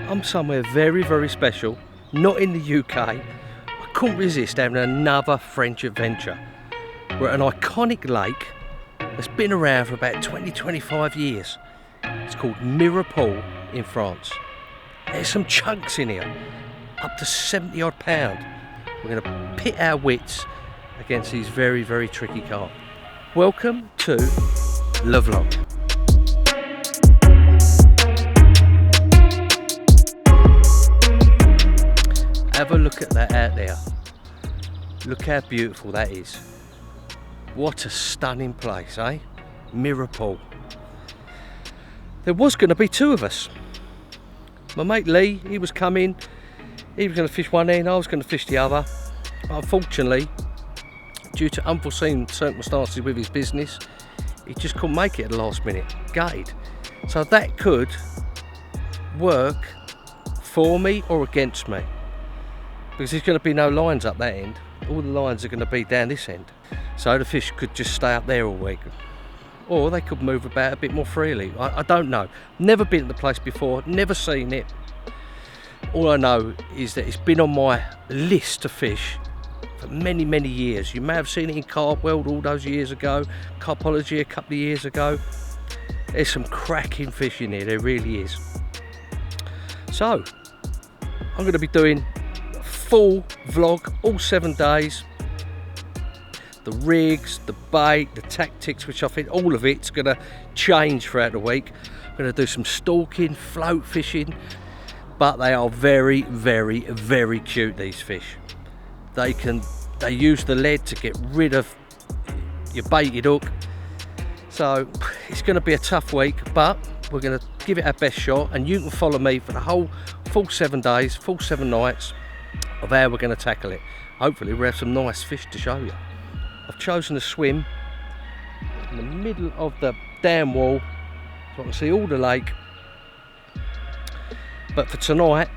I'm somewhere very, very special, not in the UK. I couldn't resist having another French adventure. We're at an iconic lake that's been around for about 20-25 years. It's called Pool in France. There's some chunks in here, up to 70 odd pound. We're going to pit our wits against these very, very tricky carp. Welcome to Le Vlog. Have a look at that out there. Look how beautiful that is. What a stunning place, eh? Pool. There was going to be two of us. My mate Lee, he was coming. He was going to fish one end, I was going to fish the other. But unfortunately, due to unforeseen circumstances with his business, he just couldn't make it at the last minute. Gutted. So that could work for me or against me, because there's going to be no lines up that end. All the lines are going to be down this end. So the fish could just stay up there all week. Or they could move about a bit more freely. I don't know. Never been to the place before, never seen it. All I know is that it's been on my list to fish for many, many years. You may have seen it in Carp World all those years ago, Carpology a couple of years ago. There's some cracking fish in here, there really is. So, I'm going to be doing full vlog all 7 days. The rigs, the bait, the tactics, which I think all of it's going to change throughout the week. I'm going to do some stalking, float fishing, but they are very, very, very cute, these fish. They use the lead to get rid of your baited hook. So it's going to be a tough week, but we're going to give it our best shot, and you can follow me for the whole full 7 days, full 7 nights of how we're going to tackle it. Hopefully we'll have some nice fish to show you. I've chosen to swim in the middle of the dam wall so I can see all the lake. But for tonight,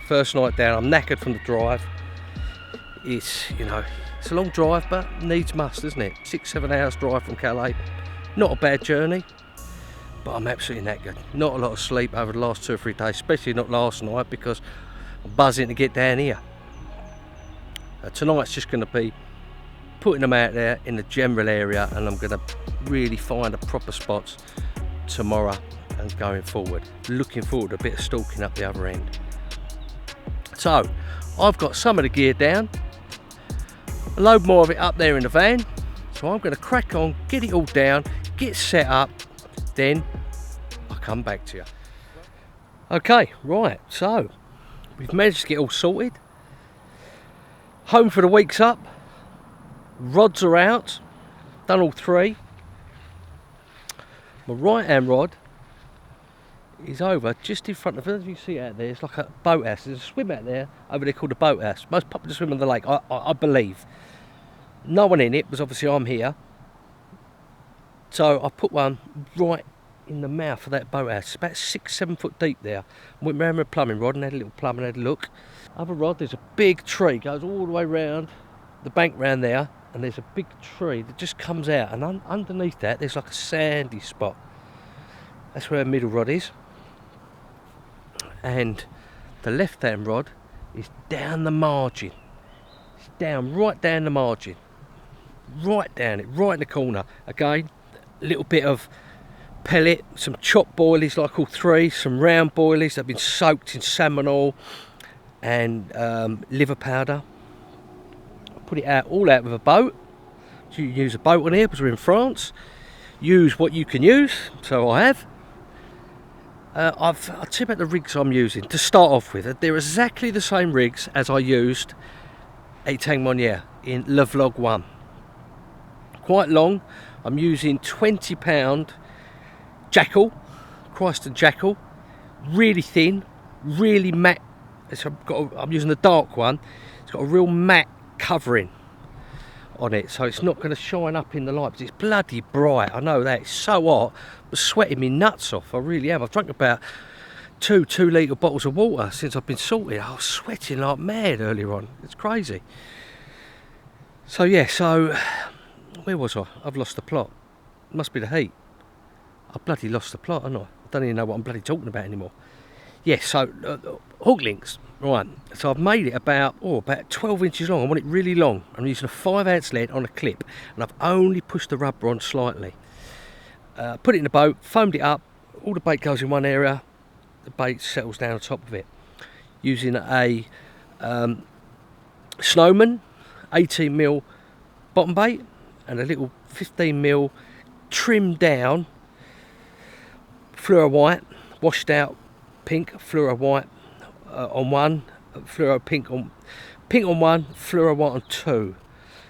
first night down, I'm knackered from the drive. It's, you know, it's a long drive, but needs must, isn't it? 6-7 hours drive from Calais. Not a bad journey, but I'm absolutely knackered. Not a lot of sleep over the last 2 or 3 days, especially not last night, because I'm buzzing to get down here. Tonight's just going to be putting them out there in the general area, and I'm going to really find a proper spots tomorrow and going forward. Looking forward to a bit of stalking up the other end. So I've got some of the gear down, a load more of it up there in the van, so I'm going to crack on, get it all down, get set up, then I'll come back to you. Okay, right, so we've managed to get all sorted. Home for the week's up. Rods are out, done all 3. My right hand rod is over just in front of it. As you see out there, it's like a boathouse. There's a swim out there over there called a boathouse. Most popular swim on the lake, I believe. No one in it, because obviously I'm here. So I put one right in the mouth of that boathouse. It's about 6-7 foot deep there. Went round with a plumbing rod and had a little plumb and had a look. Other rod, there's a big tree, goes all the way round the bank round there. And there's a big tree that just comes out, and underneath that there's like a sandy spot. That's where our middle rod is, and the left hand rod is down the margin. It's down, right down the margin, right down it, right in the corner. Again, a little bit of pellet, some chopped boilies like all 3, some round boilies that have been soaked in salmon oil and liver powder. Put it out, all out with a boat. So you use a boat on here because we're in France. Use what you can use, so I have. I'll tell you about the rigs I'm using to start off with. They're exactly the same rigs as I used at Tang Monier in Le Vlog 1. Quite long. I'm using 20 pound jackal, Christ and jackal. Really thin, really matte. I'm using the dark one. It's got a real matte covering on it, so it's not going to shine up in the light, but it's bloody bright. I know that, it's so hot, but sweating me nuts off. I really am. I've drunk about 2 2-litre bottles of water since I've been salted. I was sweating like mad earlier on. It's crazy. So yeah, so where was I? I've lost the plot. It must be the heat. I bloody lost the plot, haven't I? I don't even know what I'm bloody talking about anymore. yes, so hook links, right. So I've made it about 12 inches long. I want it really long. I'm using a 5-ounce lead on a clip, and I've only pushed the rubber on slightly. Put it in the boat, foamed it up, all the bait goes in one area, the bait settles down on top of it. Using a Snowman 18mm bottom bait and a little 15mm trimmed down fluoro white, washed out pink, fluoro white on one, fluoro pink on one, fluoro white on two.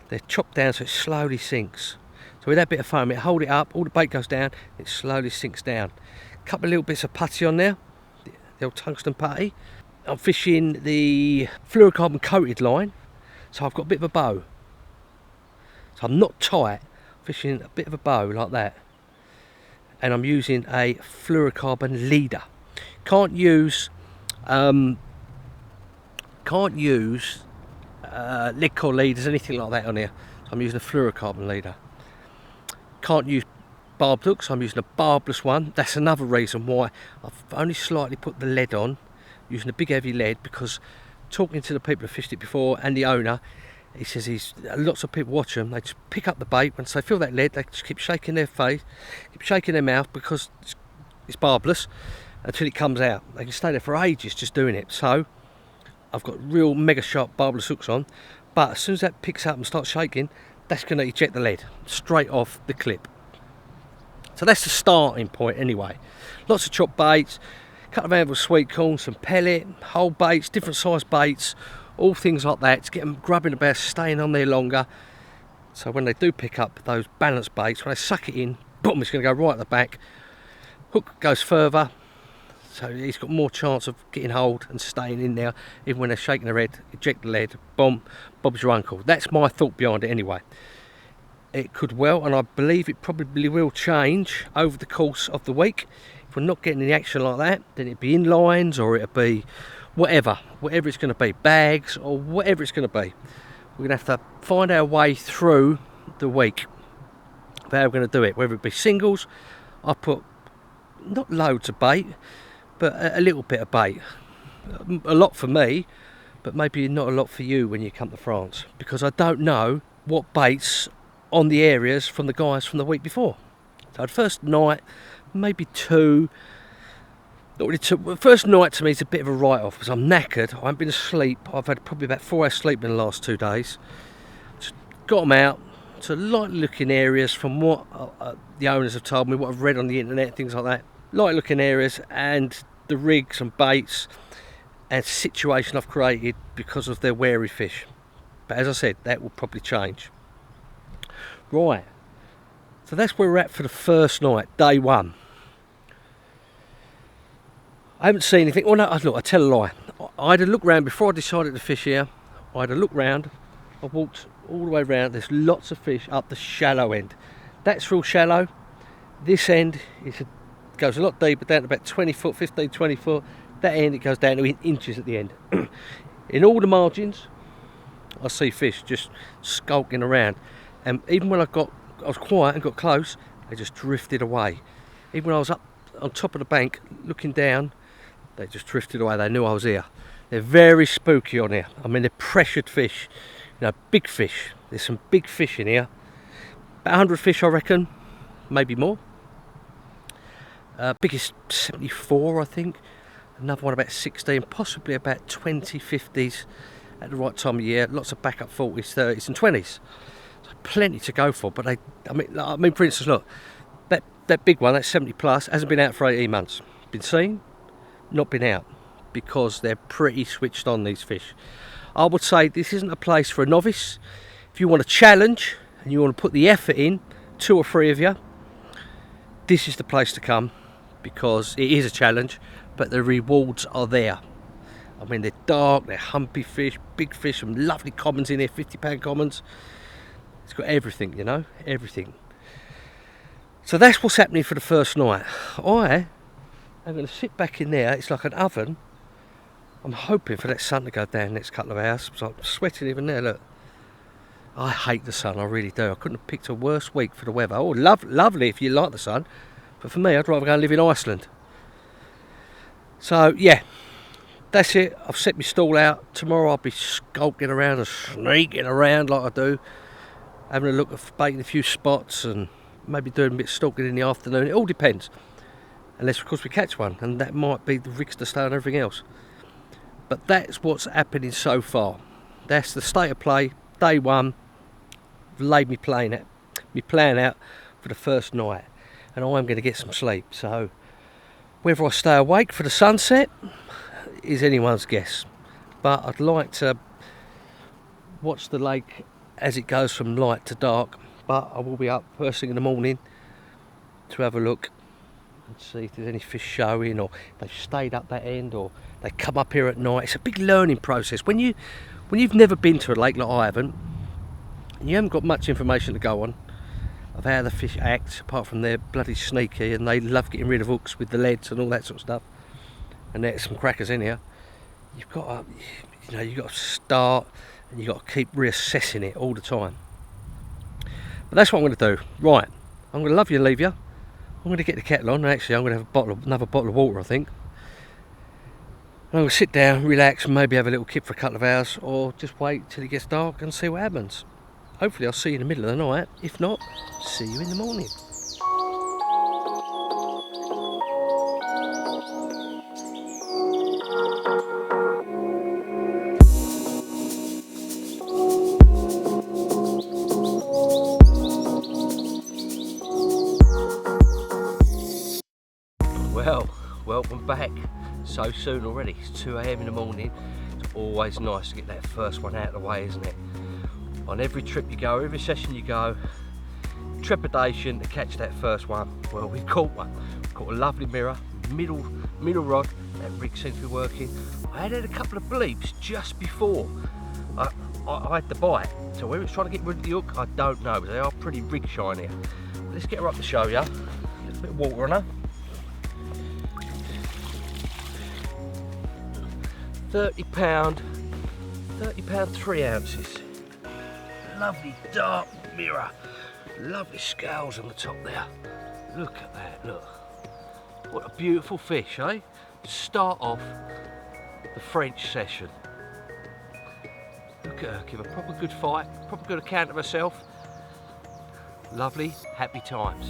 They're chopped down so it slowly sinks. So with that bit of foam, it hold it up, all the bait goes down, it slowly sinks down. A couple of little bits of putty on there, the old tungsten putty. I'm fishing the fluorocarbon coated line, so I've got a bit of a bow. So I'm not tight, fishing a bit of a bow like that. And I'm using a fluorocarbon leader. Can't use lead core leaders, anything like that on here. So I'm using a fluorocarbon leader. Can't use barbed hooks, I'm using a barbless one. That's another reason why I've only slightly put the lead on, using a big heavy lead, because talking to the people who fished it before and the owner, he says lots of people watch them, they just pick up the bait, once they feel that lead they just keep shaking their face, keep shaking their mouth, because it's barbless, until it comes out. They can stay there for ages just doing it. So I've got real mega sharp barbless hooks on, but as soon as that picks up and starts shaking, that's going to eject the lead straight off the clip. So that's the starting point anyway. Lots of chopped baits, a couple of handfuls of sweet corn, some pellet, whole baits, different size baits, all things like that to get them grubbing about, staying on there longer. So when they do pick up those balanced baits, when they suck it in, boom, it's going to go right at the back. Hook goes further, so he's got more chance of getting hold and staying in there. Even when they're shaking their head, eject the lead, boom, Bob's your uncle. That's my thought behind it anyway. It could well, and I believe it probably will change over the course of the week. If we're not getting any action like that, then it'd be in lines, or it'll be whatever it's going to be, bags, or whatever it's going to be. We're going to have to find our way through the week of how we're going to do it. Whether it be singles, I put not loads of bait, but a little bit of bait. A lot for me, but maybe not a lot for you when you come to France, because I don't know what baits on the areas from the guys from the week before. So the first night, maybe two. Not really two. The first night to me is a bit of a write-off because I'm knackered. I haven't been asleep. I've had probably about 4 hours sleep in the last 2 days. Just got them out to light-looking areas from what the owners have told me, what I've read on the internet, things like that. Light-looking areas, and the rigs and baits and situation I've created because of their wary fish. But as I said, that will probably change. Right, so that's where we're at for the first night, day one. I haven't seen anything. Oh no, look, I tell a lie. I had a look round before I decided to fish here. I had a look round. I walked all the way round. There's lots of fish up the shallow end. That's real shallow. This end goes a lot deeper, down to about 20 foot, 15, 20 foot. That end, it goes down to inches at the end. In all the margins, I see fish just skulking around. And even when I was quiet and got close, they just drifted away. Even when I was up on top of the bank looking down, they just drifted away. They knew I was here. They're very spooky on here. I mean, they're pressured fish, big fish. There's some big fish in here. About 100 fish, I reckon, maybe more. Biggest 74, I think. Another one about 16, possibly about 20 50s at the right time of year. Lots of backup 40s, 30s, and 20s. Plenty to go for, but I mean, for instance, look, that big one, that 70 plus, hasn't been out for 18 months. Been seen, not been out, because they're pretty switched on, these fish. I would say this isn't a place for a novice. If you want a challenge and you want to put the effort in, 2 or 3 of you, this is the place to come, because it is a challenge, but the rewards are there. I mean, they're dark, they're humpy fish, big fish, some lovely commons in here, 50-pound commons. It's got everything, everything. So that's what's happening for the first night. I'm going to sit back in there. It's like an oven. I'm hoping for that sun to go down the next couple of hours. So I'm sweating even there, look. I hate the sun, I really do. I couldn't have picked a worse week for the weather. Oh, lovely if you like the sun. But for me, I'd rather go and live in Iceland. So yeah, that's it. I've set my stall out. Tomorrow I'll be skulking around and sneaking around like I do, having a look at baiting a few spots and maybe doing a bit of stalking in the afternoon. It all depends, unless of course we catch one, and that might be the rigs to stay and everything else. But that's what's happening so far. That's the state of play. Day one. I've laid me plan out for the first night, and I am going to get some sleep. So whether I stay awake for the sunset is anyone's guess. But I'd like to watch the lake as it goes from light to dark. But I will be up first thing in the morning to have a look and see if there's any fish showing, or they've stayed up that end, or they come up here at night. It's a big learning process. When you've never been to a lake like I haven't, and you haven't got much information to go on of how the fish act, apart from they're bloody sneaky and they love getting rid of hooks with the leads and all that sort of stuff. And there's some crackers in here. You've got to start, and you've got to keep reassessing it all the time. But that's what I'm going to do. Right, I'm going to love you and leave you. I'm going to get the kettle on. Actually, I'm going to have another bottle of water, I think. And I'm going to sit down, relax, and maybe have a little kip for a couple of hours, or just wait till it gets dark and see what happens. Hopefully I'll see you in the middle of the night. If not, see you in the morning. Well, welcome back. So soon already. It's 2 AM in the morning. It's always nice to get that first one out of the way, isn't it? On every trip you go, every session you go, trepidation to catch that first one. Well, we caught one. We caught a lovely mirror, middle rod. That rig seems to be working. I had a couple of bleeps just before I had the bite. So whether it's trying to get rid of the hook, I don't know. But they are pretty rig shiny. Let's get her up to show you. Get a bit of water on her. 30 pound, 3 ounces. Lovely dark mirror, lovely scales on the top there. Look at that, look. What a beautiful fish, eh? To start off the French session. Look at her, give a proper good fight, proper good account of herself. Lovely, happy times.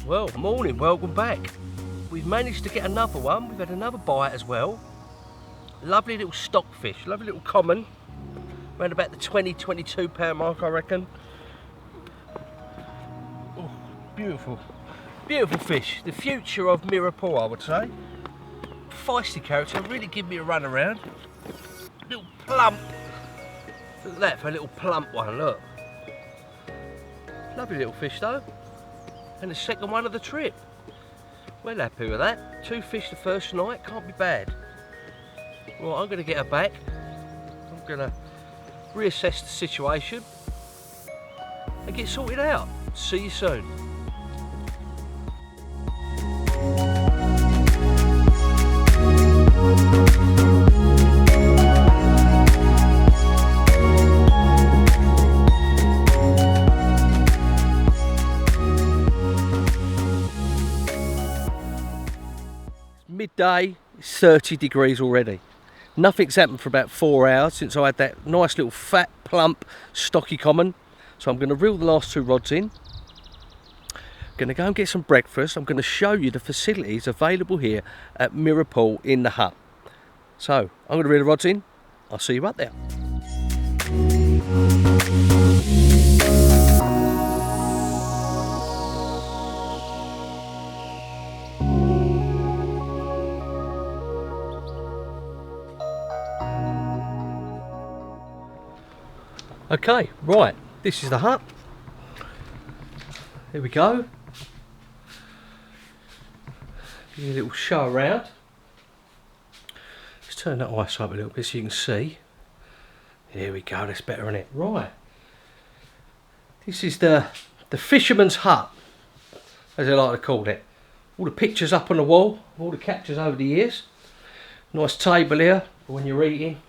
Well, morning, welcome back. We've managed to get another one. We've had another bite as well. Lovely little stockfish, lovely little common. Around about the 20-22 pound mark, I reckon. Oh, beautiful, beautiful fish. The future of mirror pool, I would say. Feisty character, really give me a run around. Little plump. Look at that for a little plump one, look. Lovely little fish though. And the second one of the trip. Well happy with that. 2 fish the first night, can't be bad. Well, I'm going to get her back. I'm going to reassess the situation and get sorted out. See you soon. Midday, it's 30 degrees already. Nothing's happened for about 4 hours since I had that nice little fat, plump, stocky common. So I'm going to reel the last 2 rods in. Going to go and get some breakfast. I'm going to show you the facilities available here at Mirror Pool in the hut. So I'm going to reel the rods in. I'll see you up there. Okay, right, this is the hut. There we go. Give you a little show around. Let's turn that ice up a little bit so you can see. There we go, that's better, isn't it? Right. This is the fisherman's hut, as they like to call it. All the pictures up on the wall, all the captures over the years. Nice table here for when you're eating.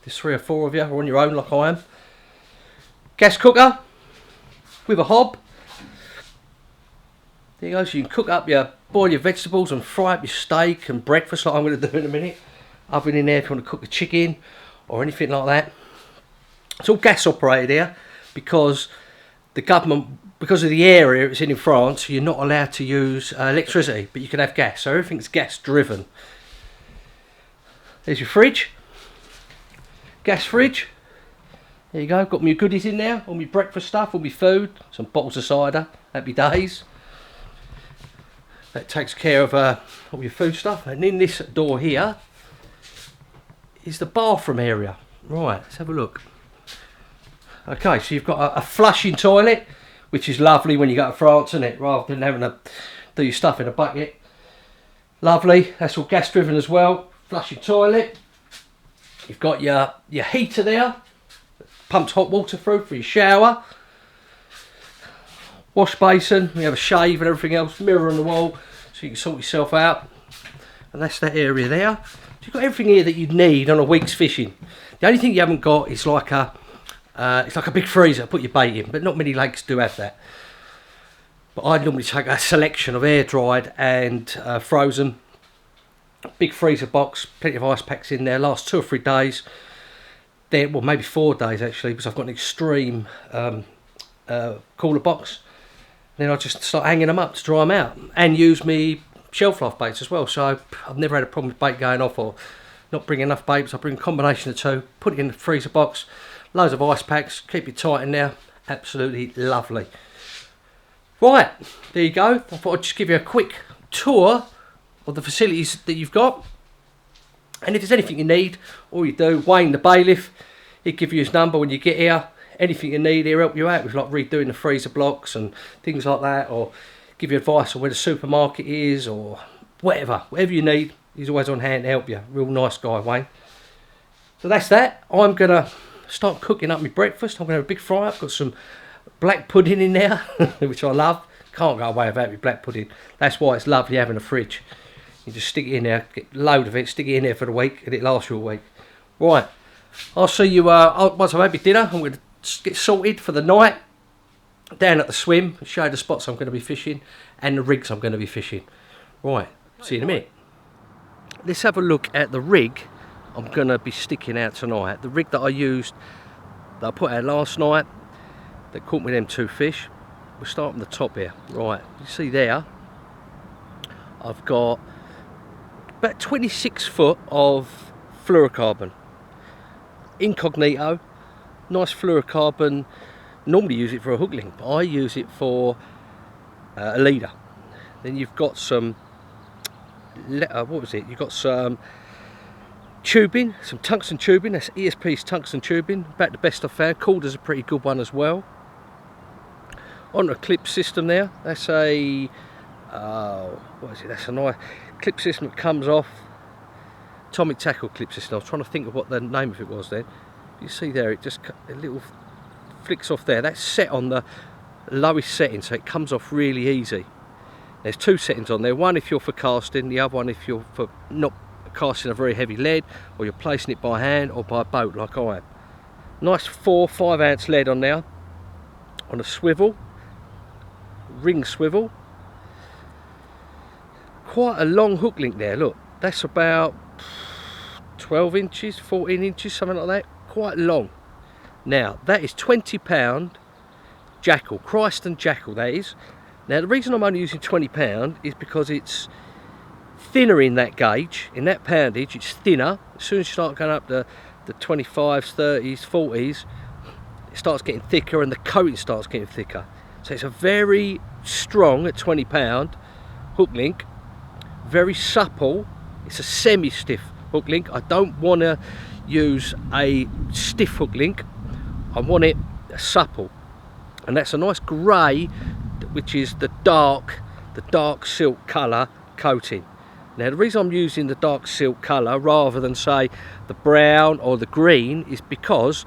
There's 3 or 4 of you, or on your own like I am. Gas cooker with a hob. There you go, so you can boil your vegetables and fry up your steak and breakfast like I'm going to do in a minute. Oven in there if you want to cook the chicken or anything like that. It's all gas operated here because the government, because of the area it's in France, you're not allowed to use electricity, but you can have gas, so everything's gas driven. There's your fridge, gas fridge. There you go, got my goodies in there, all my breakfast stuff, all my food, some bottles of cider, happy days. That takes care of all your food stuff. And in this door here is the bathroom area. Right, let's have a look. Okay, so you've got a flushing toilet, which is lovely when you go to France, isn't it? Rather than having to do your stuff in a bucket. Lovely, that's all gas driven as well. Flushing toilet. You've got your heater there. Pumps hot water through for your shower. Wash basin, we have a shave and everything else. Mirror on the wall, so you can sort yourself out. And that's that area there. So you've got everything here that you'd need on a week's fishing. The only thing you haven't got is like it's like a big freezer, put your bait in, but not many lakes do have that. But I normally take a selection of air dried and frozen. Big freezer box, plenty of ice packs in there, lasts 2 or 3 days. Then, well, maybe 4 days actually, because I've got an extreme cooler box. Then I just start hanging them up to dry them out and use me shelf life baits as well. So I've never had a problem with bait going off or not bringing enough baits. I bring a combination of 2, put it in the freezer box. Loads of ice packs, keep it tight in there, absolutely lovely. Right, there you go. I thought I'd just give you a quick tour of the facilities that you've got. And if there's anything you need, all you do, Wayne the bailiff, he'll give you his number when you get here. Anything you need, he'll help you out with like redoing the freezer blocks and things like that, or give you advice on where the supermarket is or whatever you need. He's always on hand to help you. Real nice guy, Wayne. So that's that. I'm going to start cooking up my breakfast. I'm going to have a big fry up. Got some black pudding in there, which I love. Can't go away without my black pudding. That's why it's lovely having a fridge. You just stick it in there, get a load of it, stick it in there for the week, and it lasts you a week. Right, I'll see you once I've had my dinner. I'm going to get sorted for the night. Down at the swim, show you the spots I'm going to be fishing and the rigs I'm going to be fishing. Right, see you in a minute. Let's have a look at the rig I'm going to be sticking out tonight. The rig that I used, that I put out last night, that caught me them 2 fish. We'll start from the top here. Right, you see there, I've got about 26 foot of fluorocarbon. Incognito, nice fluorocarbon. Normally use it for a hook link, but I use it for a leader. Then you've got some, what was it? You've got some tubing, some tungsten tubing. That's ESP's tungsten tubing, about the best I've found. Calder's a pretty good one as well. On a clip system there, that's a, what is it? That's a nice clip system that comes off. Atomic tackle clip system. I was trying to think of what the name of it was then. You see there, it just a little flicks off there. That's set on the lowest setting, so it comes off really easy. There's 2 settings on there. One if you're for casting, the other one if you're for not casting a very heavy lead, or you're placing it by hand or by boat like I am. Nice 4-5 ounce lead on there, on a swivel, ring swivel. Quite a long hook link there, look. That's about 12 inches, 14 inches, something like that. Quite long. Now, that is £20 jackal, Christ jackal that is. Now, the reason I'm only using £20 is because it's thinner in that gauge, in that poundage, it's thinner. As soon as you start going up the 25s, 30s, 40s, it starts getting thicker and the coating starts getting thicker. So it's a very strong, at £20, hook link, very supple. It's a semi-stiff hook link. I don't want to use a stiff hook link. I want it supple, and that's a nice grey which is the dark silk colour coating. Now the reason I'm using the dark silk colour rather than say the brown or the green is because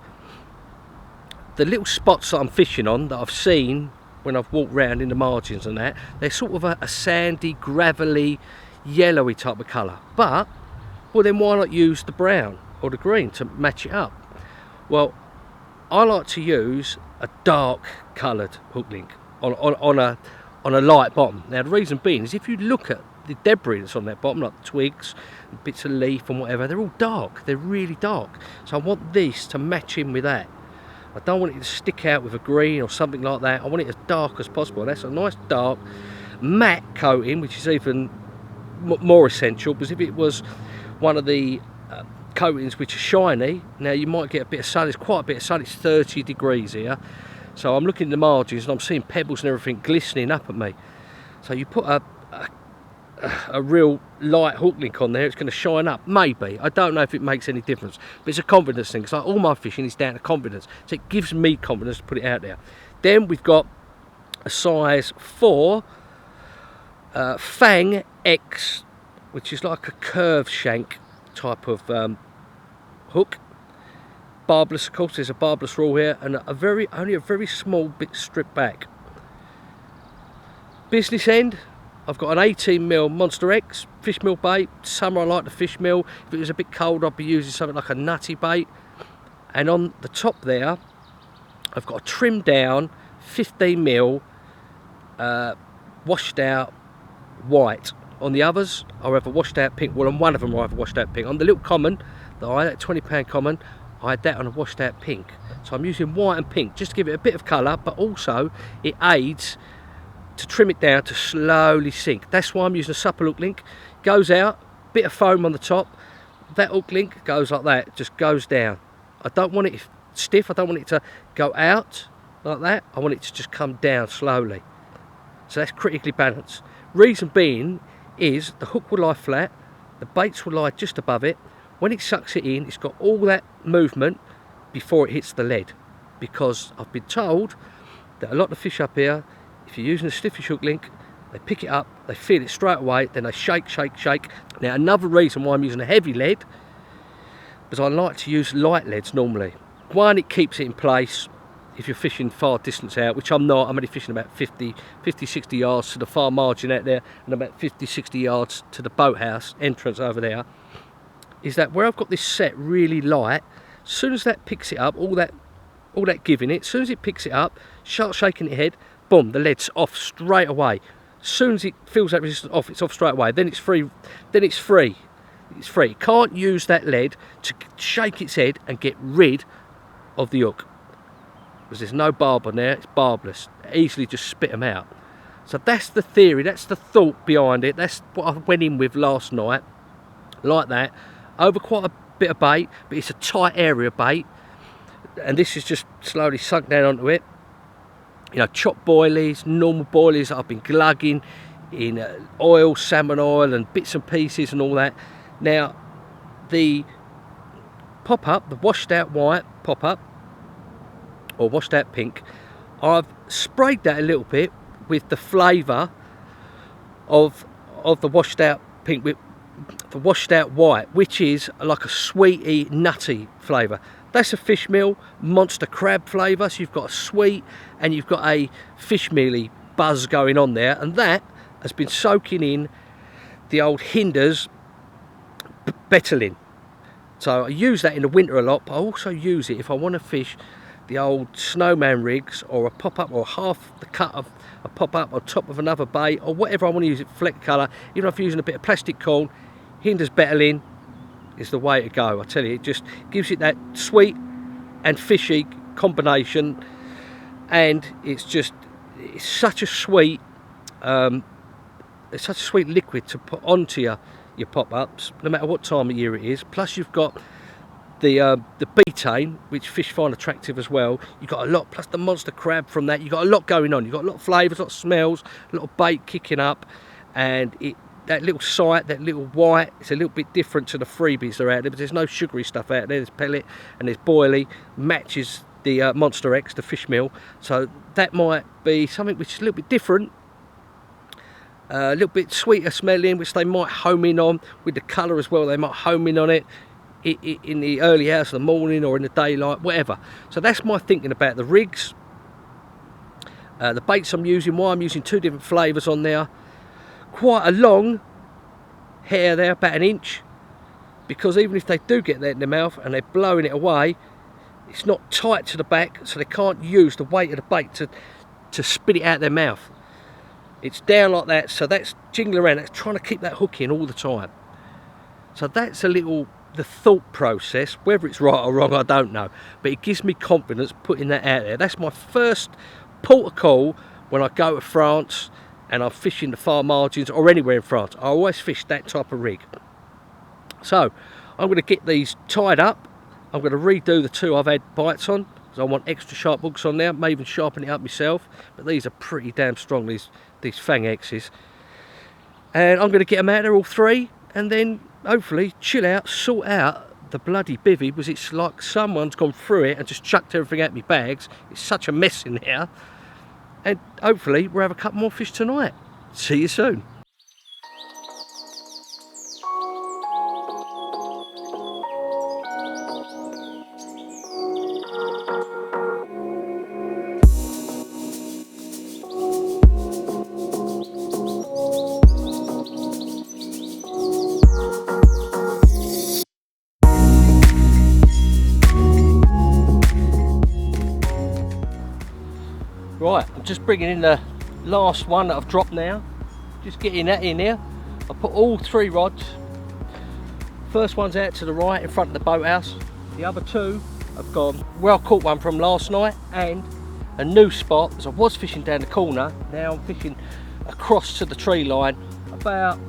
the little spots that I'm fishing on that I've seen when I've walked around in the margins and that, they're sort of a sandy, gravelly, yellowy type of colour. But, well then why not use the brown or the green to match it up? Well, I like to use a dark coloured hook link on a light bottom. Now the reason being is if you look at the debris that's on that bottom, like the twigs, bits of leaf and whatever, they're all dark, they're really dark. So I want this to match in with that. I don't want it to stick out with a green or something like that. I want it as dark as possible. That's a nice dark matte coating, which is even more essential, because if it was one of the coatings which are shiny, now you might get a bit of sun. There's quite a bit of sun. It's 30 degrees here, so I'm looking at the margins and I'm seeing pebbles and everything glistening up at me. So you put a real light hook link on there, it's going to shine up. Maybe, I don't know if it makes any difference, but it's a confidence thing. So all my fishing is down to confidence, so it gives me confidence to put it out there. Then we've got a size 4 Fang X, which is like a curved shank type of hook. Barbless, of course, there's a barbless rule here, and only a very small bit stripped back. Business end, I've got an 18mm Monster X fish meal bait. Summer I like the fish meal. If it was a bit cold I'd be using something like a nutty bait. And on the top there I've got a trimmed down 15mm washed out white. On the others I'll have a washed out pink. Well, on one of them I'll have a washed out pink. On the little common that I had, that £20 common, I had that on a washed out pink. So I'm using white and pink just to give it a bit of colour, but also it aids to trim it down to slowly sink. That's why I'm using a supple hook link. Goes out, bit of foam on the top. That hook link goes like that, just goes down. I don't want it stiff, I don't want it to go out like that. I want it to just come down slowly. So that's critically balanced. Reason being is the hook will lie flat, the baits will lie just above it. When it sucks it in, it's got all that movement before it hits the lead. Because I've been told that a lot of the fish up here, if you're using a stiffish hook link, they pick it up, they feel it straight away, then they shake, shake, shake. Now another reason why I'm using a heavy lead, because I like to use light leads normally. One, it keeps it in place if you're fishing far distance out, which I'm not. I'm only fishing about 50, 60 yards to the far margin out there, and about 50, 60 yards to the boathouse entrance over there. Is that where I've got this set really light, as soon as that picks it up, all that giving it, as soon as it picks it up, starts shaking its head, boom, the lead's off straight away. As soon as it feels that resistance off, it's off straight away. Then it's free. Then it's free. It's free. You can't use that lead to shake its head and get rid of the hook, because there's no barb on there. It's barbless. Easily just spit them out. So that's the theory. That's the thought behind it. That's what I went in with last night, like that, over quite a bit of bait, but it's a tight area bait, and this is just slowly sunk down onto it. You know, chopped boilies, normal boilies that I've been glugging in oil, salmon oil and bits and pieces and all that. Now, the pop-up, the washed out white pop-up, or washed out pink, I've sprayed that a little bit with the flavour of the washed out pink, with the washed out white, which is like a sweety, nutty flavour. That's a fish meal, monster crab flavour, so you've got a sweet and you've got a fish mealy buzz going on there, and that has been soaking in the old Hinders bettelin. So I use that in the winter a lot, but I also use it if I want to fish the old snowman rigs, or a pop-up, or half the cut of a pop-up on top of another bait, or whatever I want to use it, fleck colour. Even if I'm using a bit of plastic corn, Hinders bettelin is the way to go. I tell you, it just gives it that sweet and fishy combination, and it's such a sweet liquid to put onto your pop-ups, no matter what time of year it is. Plus you've got the betaine, which fish find attractive as well. You've got a lot, plus the monster crab from that. You've got a lot going on. You've got a lot of flavours, a lot of smells, a lot of bait kicking up, and that little sight, that little white, it's a little bit different to the freebies that are out there, but there's no sugary stuff out there. There's pellet and there's boilie, matches the Monster X, the fish meal. So that might be something which is a little bit different, a little bit sweeter smelling, which they might home in on with the colour as well. They might home in on it in the early hours of the morning or in the daylight, whatever. So that's my thinking about the rigs. The baits I'm using, why I'm using 2 different flavours on there. Quite a long hair there, about 1 inch, because even if they do get that in their mouth and they're blowing it away, it's not tight to the back, so they can't use the weight of the bait to spit it out their mouth. It's down like that, so that's jingling around, that's trying to keep that hook in all the time. So that's a little, the thought process, whether it's right or wrong I don't know, but it gives me confidence putting that out there. That's my first port of call when I go to France and I'm fishing the far margins or anywhere in France. I always fish that type of rig. So I'm going to get these tied up. I'm going to redo the 2 I've had bites on, because I want extra sharp hooks on there. May even sharpen it up myself, but these are pretty damn strong, these Fang X's. And I'm going to get them out there, all 3, and then hopefully chill out, sort out the bloody bivvy, because it's like someone's gone through it and just chucked everything out my bags. It's such a mess in there. And hopefully we'll have a couple more fish tonight. See you soon. Right, I'm just bringing in the last one that I've dropped now. Just getting that in here. I put all 3 rods. First one's out to the right in front of the boathouse. The other 2 have gone where I caught one from last night, and a new spot, as I was fishing down the corner. Now I'm fishing across to the tree line, about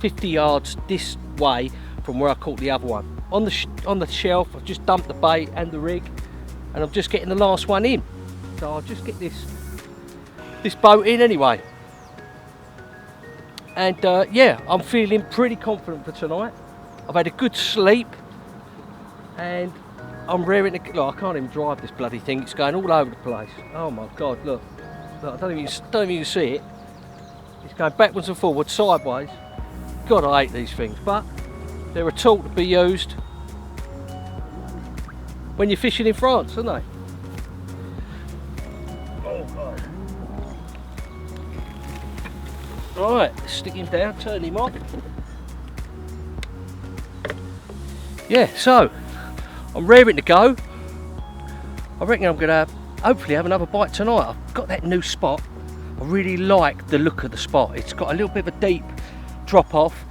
50 yards this way from where I caught the other one. On the shelf, I've just dumped the bait and the rig, and I'm just getting the last one in. So I'll just get this boat in anyway. And yeah, I'm feeling pretty confident for tonight. I've had a good sleep, and I'm rearing to, look, I can't even drive this bloody thing. It's going all over the place. Oh my God, look, I don't even see it. It's going backwards and forwards, sideways. God, I hate these things, but they're a tool to be used when you're fishing in France, aren't they? Right, stick him down, turn him off. Yeah, so I'm raring to go. I reckon I'm gonna hopefully have another bite tonight. I've got that new spot. I really like the look of the spot. It's got a little bit of a deep drop off.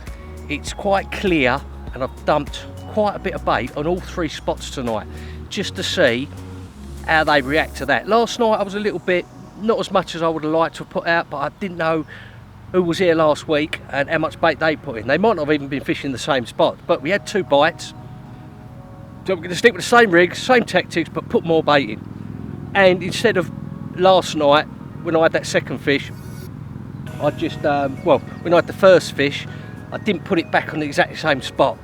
It's quite clear, and I've dumped quite a bit of bait on all 3 spots tonight, just to see how they react to that. Last night I was a little bit, not as much as I would have liked to have put out, but I didn't know who was here last week and how much bait they put in. They might not have even been fishing the same spot, but we had 2 bites. So I'm going to stick with the same rigs, same tactics, but put more bait in. And instead of last night, when I had that second fish, I just, well, when I had the first fish, I didn't put it back on the exact same spot.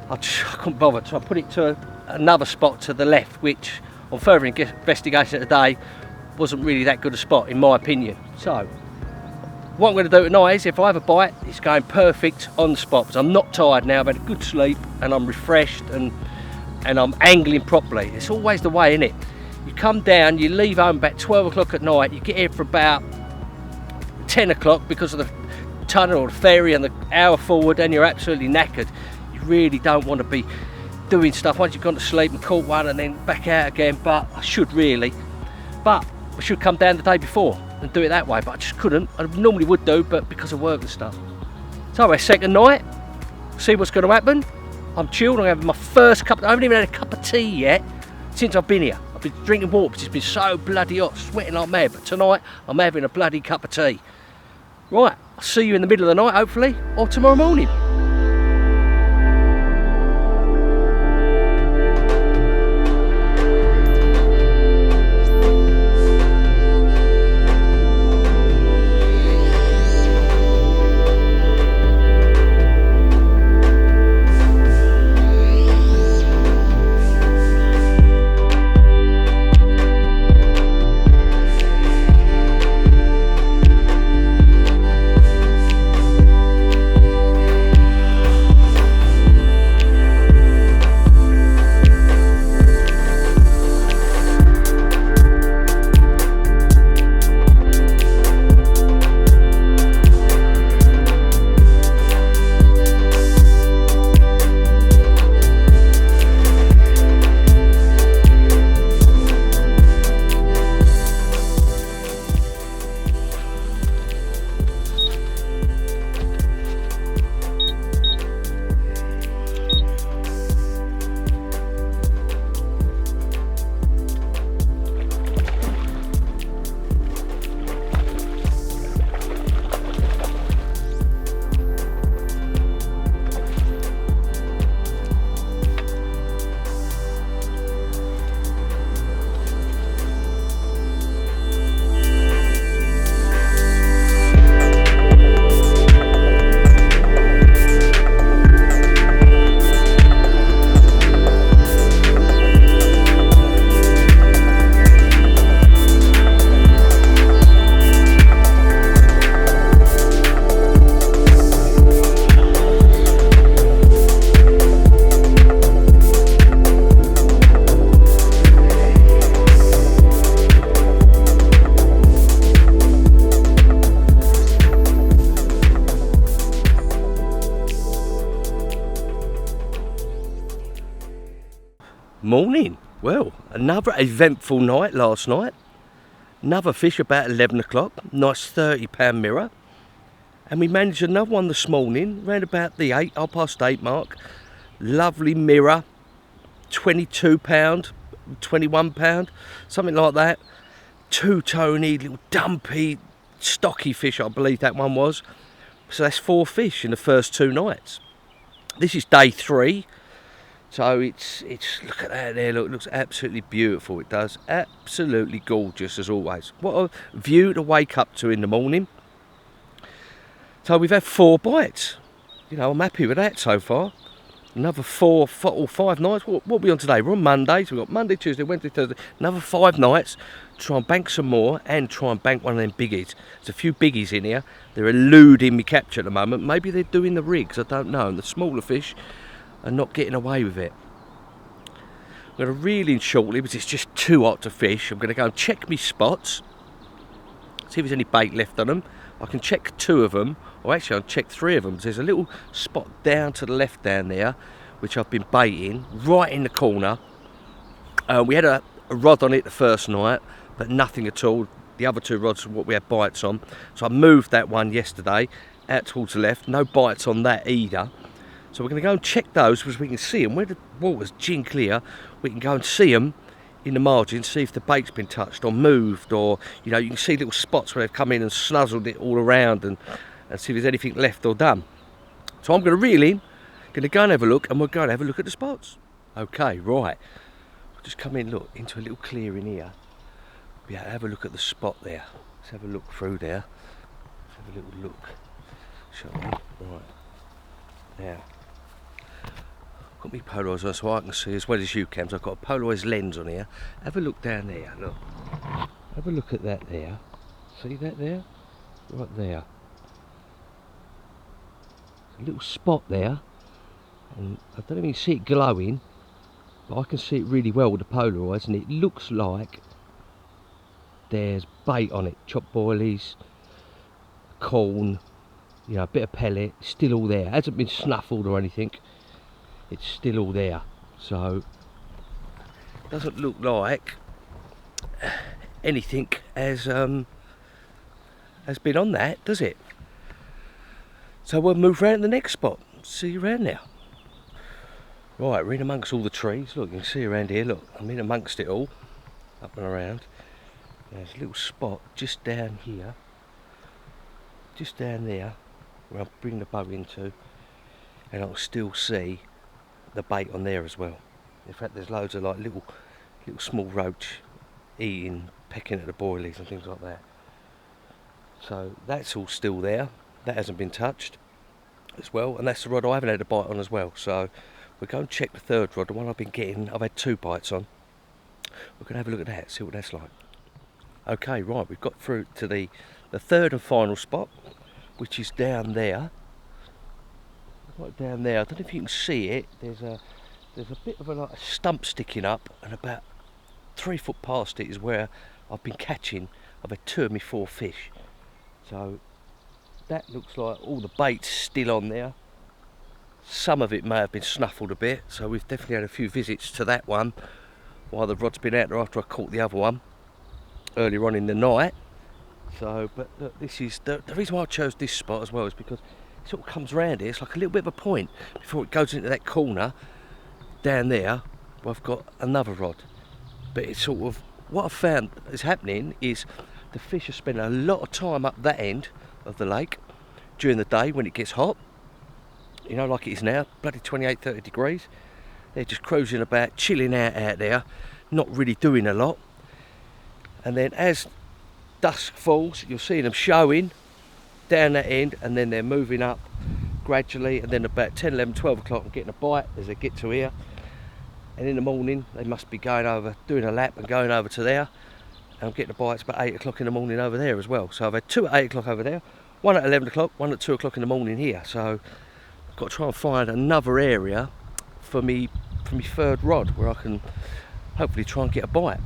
I couldn't bother, so I put it to another spot to the left, which on further investigation today wasn't really that good a spot in my opinion. So what I'm going to do tonight is, if I have a bite, it's going perfect on the spot, because I'm not tired now. I've had a good sleep and I'm refreshed, and I'm angling properly. It's always the way, isn't it? You come down, you leave home about 12 o'clock at night, you get here for about 10 o'clock because of the tunnel or the ferry and the hour forward, and you're absolutely knackered. You really don't want to be doing stuff once you've gone to sleep and caught one and then back out again, but I should really. But I should come down the day before and do it that way, but I just couldn't. I normally would do, but because of work and stuff. So our second night, see what's going to happen. I'm chilled. I'm having my first cup. I haven't even had a cup of tea yet since I've been here. I've been drinking water because it's been so bloody hot, sweating like mad. But tonight, I'm having a bloody cup of tea. Right, I'll see you in the middle of the night, hopefully, or tomorrow morning. Morning. Well, another eventful night last night. Another fish about 11 o'clock. Nice £30 mirror. And we managed another one this morning, around about the 8:30 mark. Lovely mirror. £22, £21, something like that. Two-tony, little dumpy, stocky fish, I believe that one was. So that's 4 fish in the first 2 nights. This is day 3. So it's look at that there, look, it looks absolutely beautiful. It does, absolutely gorgeous as always. What a view to wake up to in the morning. So we've had 4 bites. You know, I'm happy with that so far. Another 4 or 5 nights. What are we on today? We're on Monday, so we've got Monday, Tuesday, Wednesday, Thursday. Another 5 nights. Try and bank some more and try and bank one of them biggies. There's a few biggies in here. They're eluding me capture at the moment. Maybe they're doing the rigs, I don't know. And the smaller fish are not getting away with it. I'm going to reel in shortly because it's just too hot to fish. I'm going to go and check my spots, see if there's any bait left on them. I can check 2 of them, or actually I'll check 3 of them. There's a little spot down to the left down there, which I've been baiting, right in the corner. We had a rod on it the first night, but nothing at all. The other 2 rods are what we had bites on. So I moved that one yesterday out towards the left. No bites on that either. So we're going to go and check those because we can see them. Where the water's gin clear, we can go and see them in the margin, see if the bait's been touched or moved, or, you know, you can see little spots where they've come in and snuzzled it all around and see if there's anything left or done. So I'm going to reel in, going to go and have a look, and we're going to have a look at the spots. Okay, right. We'll just come in, look, into a little clearing here. Yeah, have a look at the spot there. Let's have a look through there. Let's have a little look, shall we? Right. Now, I've got my polarised on so I can see as well as you can. So I've got a polarised lens on here. Have a look down there, look. Have a look at that there. See that there? Right there. A little spot there. And I don't know if you can see it glowing, but I can see it really well with the polarised, and it looks like there's bait on it. Chopped boilies, corn, you know, a bit of pellet, still all there. It hasn't been snuffled or anything. It's still all there. So it doesn't look like anything has been on that, does it? So we'll move round to the next spot. See you around now. Right, we're in amongst all the trees. Look, you can see around here, look, I'm in amongst it all, up and around. There's a little spot just down here, just down there, where I'll bring the bow into, and I'll still see the bait on there as well. In fact, there's loads of like little small roach eating, pecking at the boilies and things like that. So that's all still there. That hasn't been touched as well, and that's the rod I haven't had a bite on as well. So we'll go and check the 3rd rod, the one I've been getting. I've had 2 bites on. We're going to have a look at that, see what that's like. Okay, right, we've got through to the 3rd and final spot, which is down there. Right down there, I don't know if you can see it. There's a bit of a stump sticking up, and about 3 foot past it is where I've been catching. I've had 2 of my 4 fish. So that looks like all the bait's still on there. Some of it may have been snuffled a bit, so we've definitely had a few visits to that one while the rod's been out there after I caught the other one earlier on in the night. So, but look, this is the reason why I chose this spot as well is because it sort of comes round here. It's like a little bit of a point before it goes into that corner down there. I've got another rod, but it's sort of what I've found is happening is the fish are spending a lot of time up that end of the lake during the day when it gets hot. You know, like it is now, bloody 28-30 degrees. They're just cruising about, chilling out there, not really doing a lot. And then as dusk falls, you'll see them showing down that end, and then they're moving up gradually, and then about 10, 11, 12 o'clock and getting a bite as they get to here. And in the morning they must be going over, doing a lap and going over to there, and I'm getting the bites about 8 o'clock in the morning over there as well. So I've had 2 at 8 o'clock over there, 1 at 11 o'clock, 1 at 2 o'clock in the morning here. So I've got to try and find another area for me 3rd rod where I can hopefully try and get a bite.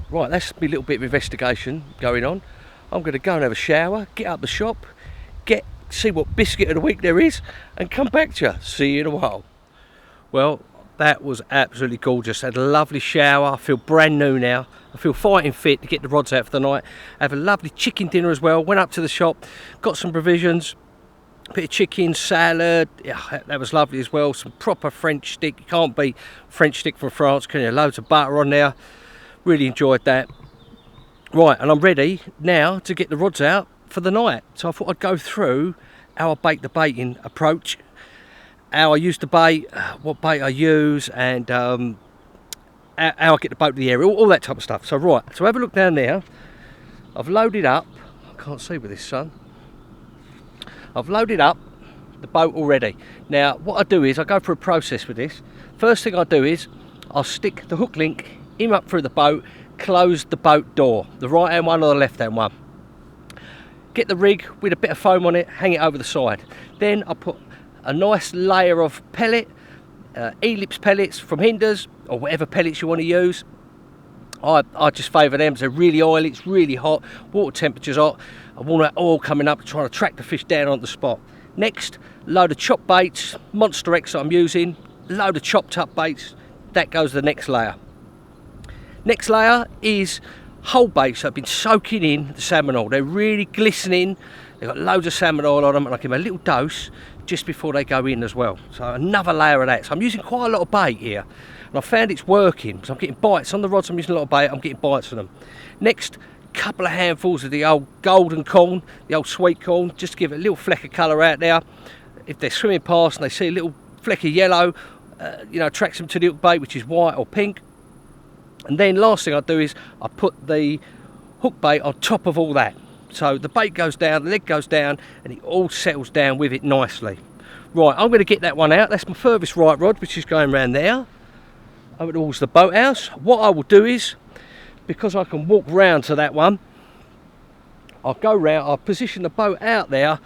Right, that's my little bit of investigation going on. I'm going to go and have a shower, get up the shop, see what biscuit of the week there is, and come back to you. See you in a while. Well, That was absolutely gorgeous. Had a lovely shower. I feel brand new now. I feel fighting fit to get the rods out for the night. Have a lovely chicken dinner as well. Went up to the shop, got some provisions, a bit of chicken, salad. Yeah, that was lovely as well. Some proper French stick. You can't beat French stick from France, can you? Loads of butter on there. Really enjoyed that. Right, and I'm ready now to get the rods out for the night. So I thought I'd go through how I bait the baiting approach, how I use the bait, what bait I use, and how I get the boat to the area, all that type of stuff. So right, so have a look down there. I've loaded up, I can't see with this sun. I've loaded up the boat already. Now what I do is I go through a process with this. First thing I do is I'll stick the hook link in up through the boat, close the boat door, the right hand one or the left hand one. Get the rig with a bit of foam on it, hang it over the side. Then I put a nice layer of pellet, ellipse pellets from Hinders, or whatever pellets you want to use. I just favour them. They're really oily, it's really hot, water temperature's hot. I want that oil coming up, trying to track the fish down on the spot. Next, load of chopped baits, Monster X that I'm using, load of chopped up baits. That goes to the next layer. Next layer is whole baits that have been soaking in the salmon oil. They're really glistening. They've got loads of salmon oil on them, and I give them a little dose just before they go in as well. So another layer of that. So I'm using quite a lot of bait here, and I found it's working. So I'm getting bites on the rods. I'm using a lot of bait. I'm getting bites on them. Next, couple of handfuls of the old golden corn, the old sweet corn, just to give it a little fleck of colour out there. If they're swimming past and they see a little fleck of yellow, you know, attracts them to the hook bait, which is white or pink. And then last thing I do is I put the hook bait on top of all that. So the bait goes down, the leg goes down, and it all settles down with it nicely. Right, I'm going to get that one out. That's my furthest right rod, which is going around there, over towards the boathouse. What I will do is, because I can walk round to that one, I'll go round, I'll position the boat out there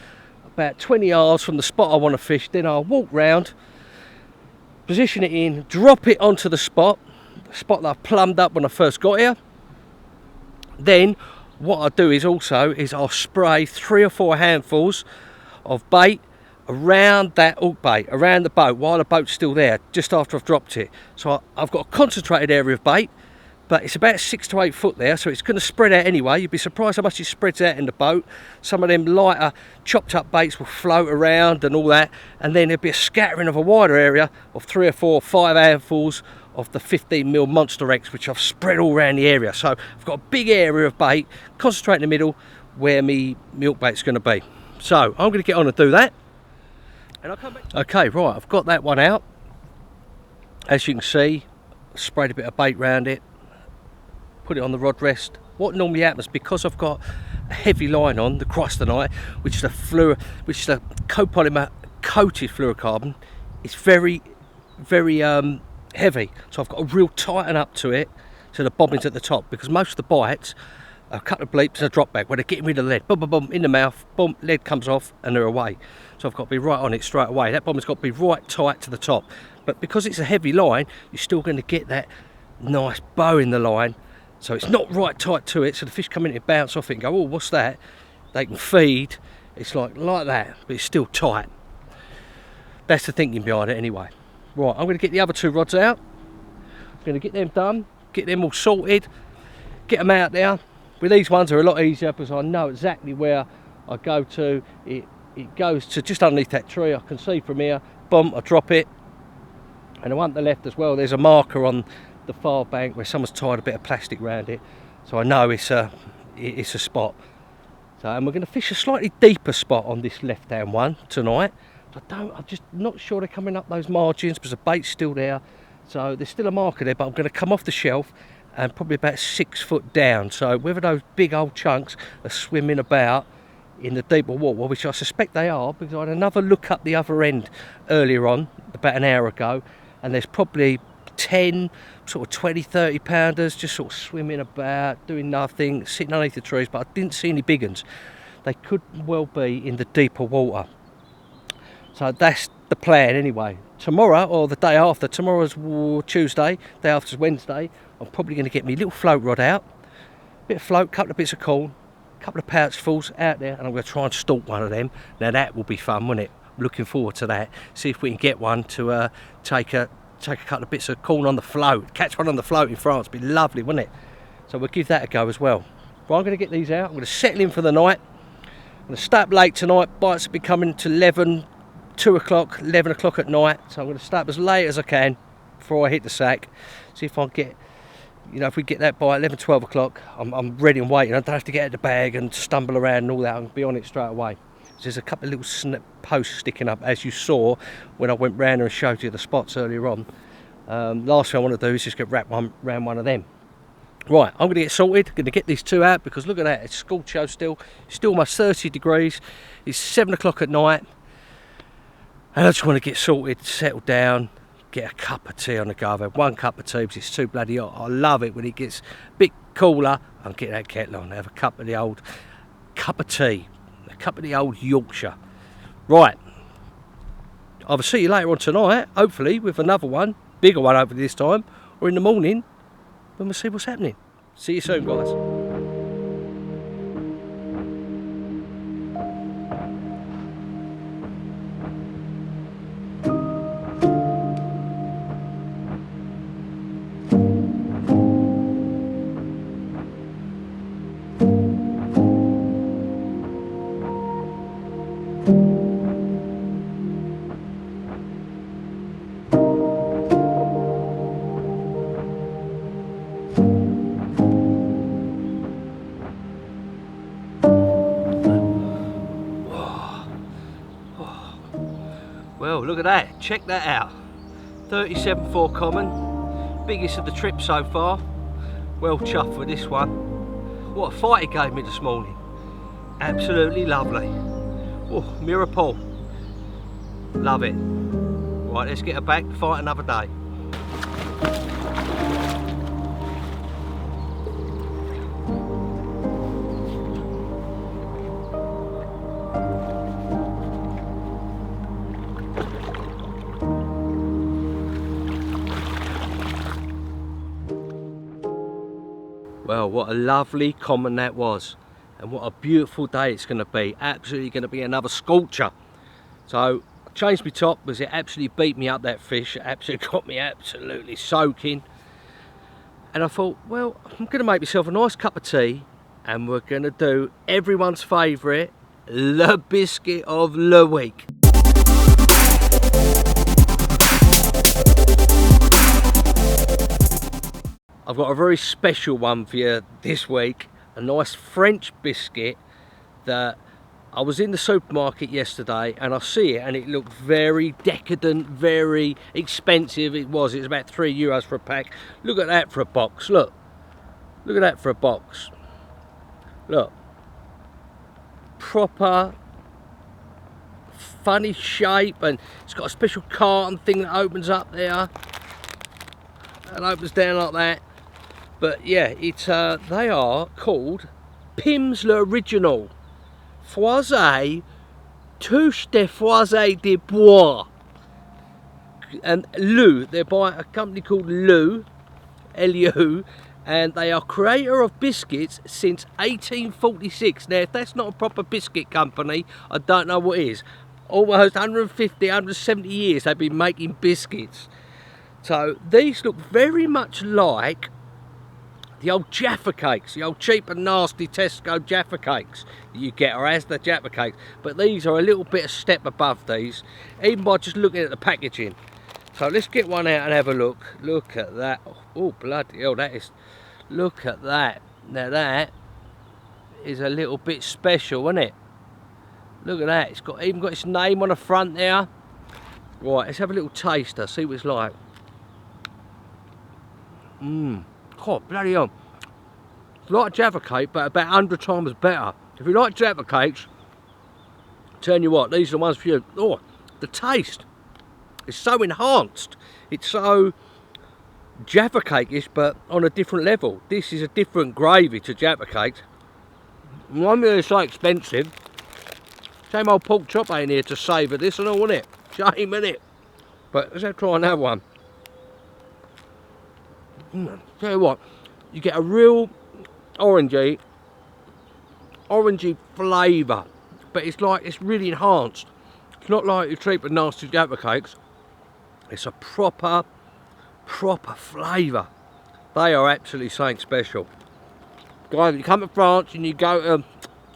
about 20 yards from the spot I want to fish. Then I'll walk round, position it in, drop it onto the spot that I plumbed up when I first got here. Then what I do is I'll spray 3 or 4 handfuls of bait around that hook bait, around the boat while the boat's still there, just after I've dropped it. So I've got a concentrated area of bait, but it's about 6 to 8 foot there, so it's going to spread out anyway. You'd be surprised how much it spreads out in the boat. Some of them lighter chopped up baits will float around and all that, and then there'll be a scattering of a wider area of 3 or 4 or 5 handfuls of the 15mm Monster X, which I've spread all around the area. So I've got a big area of bait, concentrate in the middle where my milk bait's going to be. So I'm going to get on and do that, and I'll come back. Okay, right, I've got that one out. As you can see, sprayed a bit of bait around it, put it on the rod rest. What normally happens, because I've got a heavy line on, the crystalline, which is a copolymer coated fluorocarbon, it's very heavy, so I've got to real tighten up to it so the bobbin's at the top, because most of the bites are a couple of bleeps and a drop back where they're getting rid of the lead, boom boom boom in the mouth, boom, lead comes off and they're away. So I've got to be right on it straight away. That bobbin's got to be right tight to the top, but because it's a heavy line, you're still going to get that nice bow in the line, so it's not right tight to it, so the fish come in and bounce off it and go, oh, what's that? They can feed. It's like that, but it's still tight. That's the thinking behind it anyway. Right, I'm going to get the other 2 rods out. I'm going to get them done, get them all sorted, get them out there. With these ones are a lot easier because I know exactly where I go to. It goes to just underneath that tree. I can see from here. Boom, I drop it. And the one to the left as well, there's a marker on the far bank where someone's tied a bit of plastic around it. So I know it's a spot. So, and we're going to fish a slightly deeper spot on this left-hand one tonight. I'm just not sure they're coming up those margins because the bait's still there. So there's still a marker there, but I'm going to come off the shelf and probably about 6 foot down. So whether those big old chunks are swimming about in the deeper water, which I suspect they are, because I had another look up the other end earlier on, about an hour ago, and there's probably 10, sort of 20, 30 pounders just sort of swimming about, doing nothing, sitting underneath the trees, but I didn't see any big ones. They could well be in the deeper water. So that's the plan anyway. Tomorrow, or the day after, tomorrow's Tuesday, day after's Wednesday, I'm probably going to get me little float rod out, bit of float, couple of bits of corn, couple of pouchfuls out there, and I'm going to try and stalk one of them. Now that will be fun, won't it? I'm looking forward to that. See if we can get one to take a take a couple of bits of corn on the float, catch one on the float in France, it'd be lovely, wouldn't it? So we'll give that a go as well. Well, I'm going to get these out, I'm going to settle in for the night. I'm going to stay up late tonight, bites will be coming to 11, 2 o'clock, 11 o'clock at night, so I'm going to stay up as late as I can before I hit the sack, see if I can get, you know, if we get that by 11, 12 o'clock, I'm ready and waiting. I don't have to get out the bag and stumble around and all that. I can be on it straight away. There's a couple of little posts sticking up, as you saw when I went round and showed you the spots earlier on. Last thing I want to do is just get wrapped around one of them. Right, I'm going to get sorted, going to get these two out because look at that, it's scorcho still almost 30 degrees. It's 7 o'clock at night. And I just want to get sorted, settle down, get a cup of tea on the go. I've had one cup of tea because it's too bloody hot. I love it when it gets a bit cooler. I'll get that kettle on, have a cup of the old cup of tea, a cup of the old Yorkshire. Right, I'll see you later on tonight, hopefully with another one, bigger one hopefully this time, or in the morning when we'll see what's happening. See you soon, guys. Well, look at that, check that out. 37.4 common, biggest of the trip so far. Well chuffed with this one. What a fight it gave me this morning. Absolutely lovely. Oh, mirror pull. Love it. Right, let's get her back, fight another day. Well, what a lovely common that was, and what a beautiful day it's going to be. Absolutely going to be another scorcher. So I changed my top because it absolutely beat me up, that fish. It absolutely got me absolutely soaking. And I thought, well, I'm going to make myself a nice cup of tea, and we're going to do everyone's favourite, the biscuit of the week. I've got a very special one for you this week, a nice French biscuit that I was in the supermarket yesterday and I see it and it looked very decadent, very expensive. It was about €3 for a pack. Look at that for a box, look at that for a box. Look, proper funny shape, and it's got a special carton thing that opens up there and opens down like that. But yeah, it's they are called Pim's l'Original Foisé Touche de Foisé de Bois, and Lou. They're by a company called Lou, L-U, and they are creator of biscuits since 1846. Now, if that's not a proper biscuit company, I don't know what is. Almost 150, 170 years they've been making biscuits. So these look very much like the old Jaffa cakes, the old cheap and nasty Tesco Jaffa cakes that you get, or Asda Jaffa cakes. But these are a little bit a step above these, even by just looking at the packaging. So let's get one out and have a look. Look at that. Oh, bloody hell, that is... Look at that. Now that is a little bit special, isn't it? Look at that. It's got even got its name on the front there. Right, let's have a little taster, see what it's like. God, bloody hell. It's like Jaffa cake, but about 100 times better. If you like Jaffa cakes, tell you what, these are the ones for you. Oh, the taste is so enhanced. It's so Jaffa cake-ish, but on a different level. This is a different gravy to Jaffa cakes. One they're so expensive. Same old pork chop ain't here to savour this and all, isn't it? Shame, innit? But let's have try another one. Tell you what, you get a real orangey flavour, but it's like it's really enhanced. It's not like your cheap and nasty Jaffa cakes. It's a proper proper flavour. They are absolutely something special. Guys, if you come to France and you go to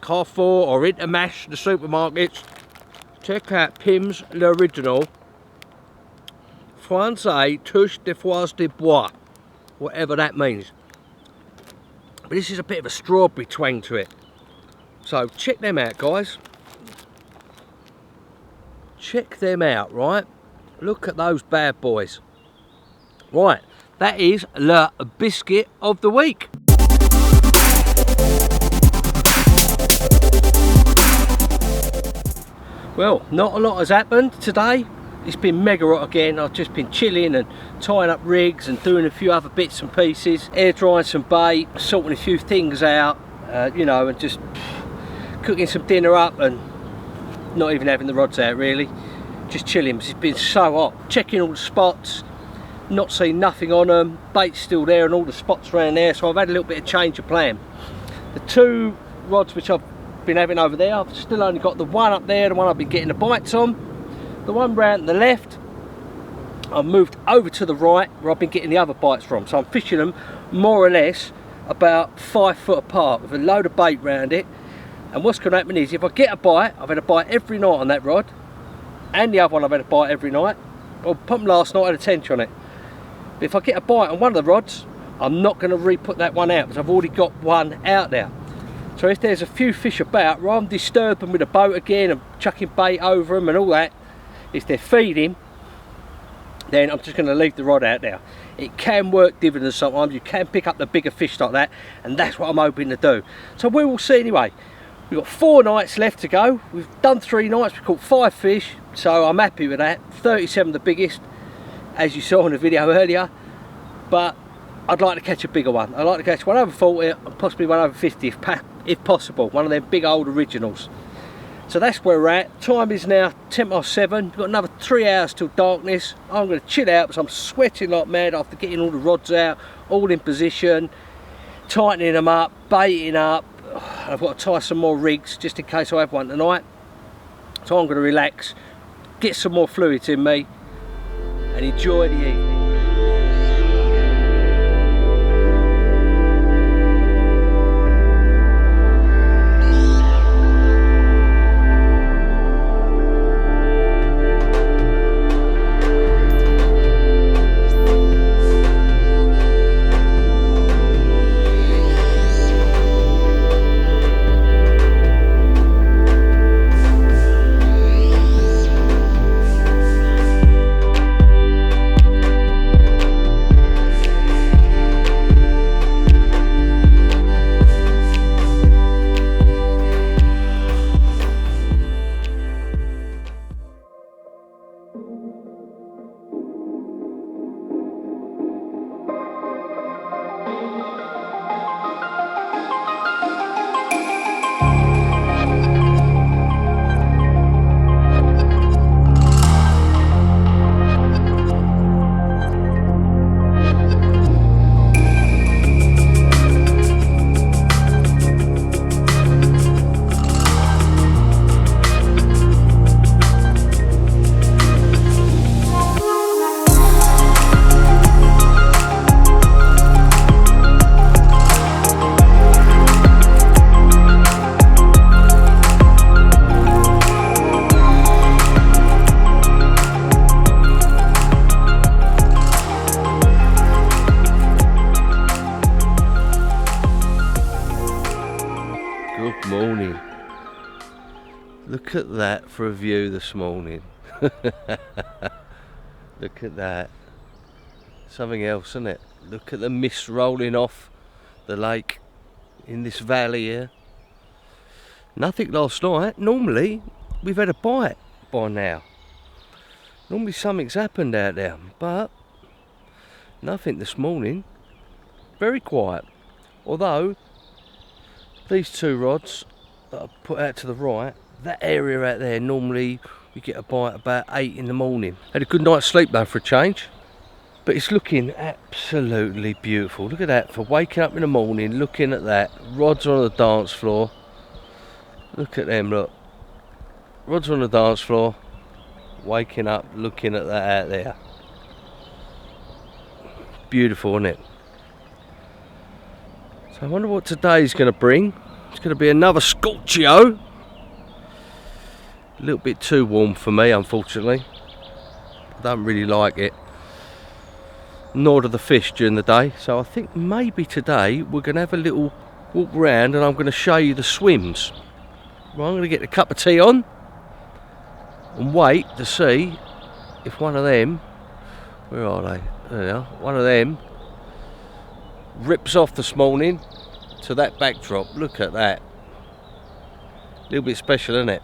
Carrefour or Intermash, the supermarkets, check out Pim's L'Original Français Touche de Foie de Bois, whatever that means. But this is a bit of a strawberry twang to it. So check them out, guys. Check them out, right? Look at those bad boys. Right, that is Le Biscuit of the week. Well, not a lot has happened today. It's been mega hot again. I've just been chilling and tying up rigs and doing a few other bits and pieces, air drying some bait, sorting a few things out, you know, and just cooking some dinner up and not even having the rods out really. Just chilling because it's been so hot. Checking all the spots, not seeing nothing on them, bait's still there and all the spots around there, so I've had a little bit of change of plan. The two rods which I've been having over there, I've still only got the one up there, the one I've been getting the bites on. The one round the left, I've moved over to the right where I've been getting the other bites from. So I'm fishing them more or less about 5 foot apart with a load of bait round it. And what's going to happen is if I get a bite, I've had a bite every night on that rod, and the other one I've had a bite every night. Well, probably last night I had a tench on it. But if I get a bite on one of the rods, I'm not going to re-put that one out because I've already got one out there. So if there's a few fish about, rather than disturb them with a boat again and chucking bait over them and all that, if they're feeding, then I'm just going to leave the rod out there. It can work dividends sometimes. You can pick up the bigger fish like that, and that's what I'm hoping to do. So we will see anyway. We've got 4 nights left to go. We've done 3 nights, we've caught 5 fish, so I'm happy with that. 37 the biggest, as you saw in the video earlier, but I'd like to catch a bigger one. I'd like to catch one over 40 and possibly one over 50 if possible, one of them big old originals. So that's where we're at. Time is now 7:10. We've got another 3 hours till darkness. I'm going to chill out because I'm sweating like mad after getting all the rods out, all in position, tightening them up, baiting up. I've got to tie some more rigs just in case I have one tonight. So I'm going to relax, get some more fluids in me and enjoy the evening. Morning. Look at that for a view this morning. Look at that. Something else, isn't it? Look at the mist rolling off the lake in this valley here. Nothing last night. Normally we've had a bite by now. Normally something's happened out there, but nothing this morning. Very quiet. Although these 2 rods that I put out to the right, that area out there, normally we get a bite about 8 in the morning. Had a good night's sleep though for a change, but it's looking absolutely beautiful. Look at that, for waking up in the morning, looking at that. Rods on the dance floor. Look at them, look. Rods on the dance floor, waking up, looking at that out there. beautiful, isn't it? So I wonder what today's going to bring. It's going to be another scorchio. A little bit too warm for me, unfortunately. I don't really like it. Nor do the fish during the day. So I think maybe today we're going to have a little walk around and I'm going to show you the swims. Well, I'm going to get a cup of tea on and wait to see if one of them, where are they? There they are. One of them rips off this morning to that backdrop. Look at that. A little bit special, isn't it?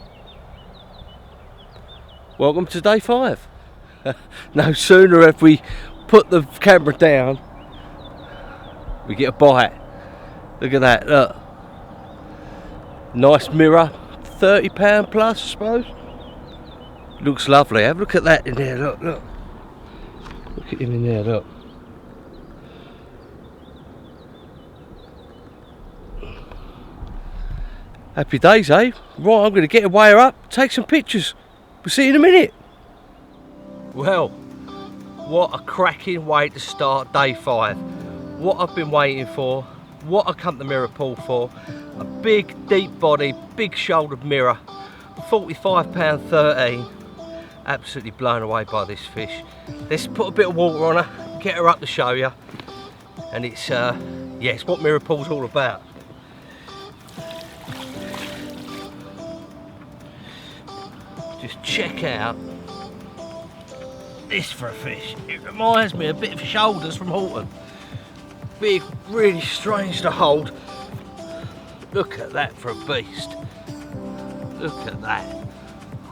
Welcome to day 5. No sooner have we put the camera down, we get a bite. Look at that, look. Nice mirror, £30 plus, I suppose. Looks lovely. Have a look at that in there, look, look. Look at him in there, look. Happy days, eh? Right, I'm going to get a wire up, take some pictures. We'll see you in a minute. Well, what a cracking way to start day 5. What I've been waiting for, what I come to Mirrorpool for. A big, deep body, big shouldered mirror, £45.13. Absolutely blown away by this fish. Let's put a bit of water on her, get her up to show you. And it's, yeah, it's what Mirrorpool's all about. Just check out this for a fish. It reminds me a bit of shoulders from Horton. Big, really strange to hold. Look at that for a beast. Look at that.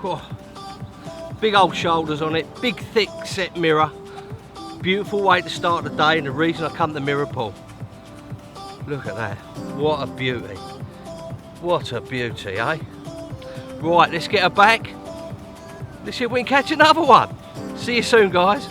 Whoa. Big old shoulders on it, big thick set mirror. Beautiful way to start the day and the reason I come to Mirrorpool. Look at that. What a beauty. What a beauty, eh? Right, let's get her back. Let's see if we can catch another one. See you soon, guys.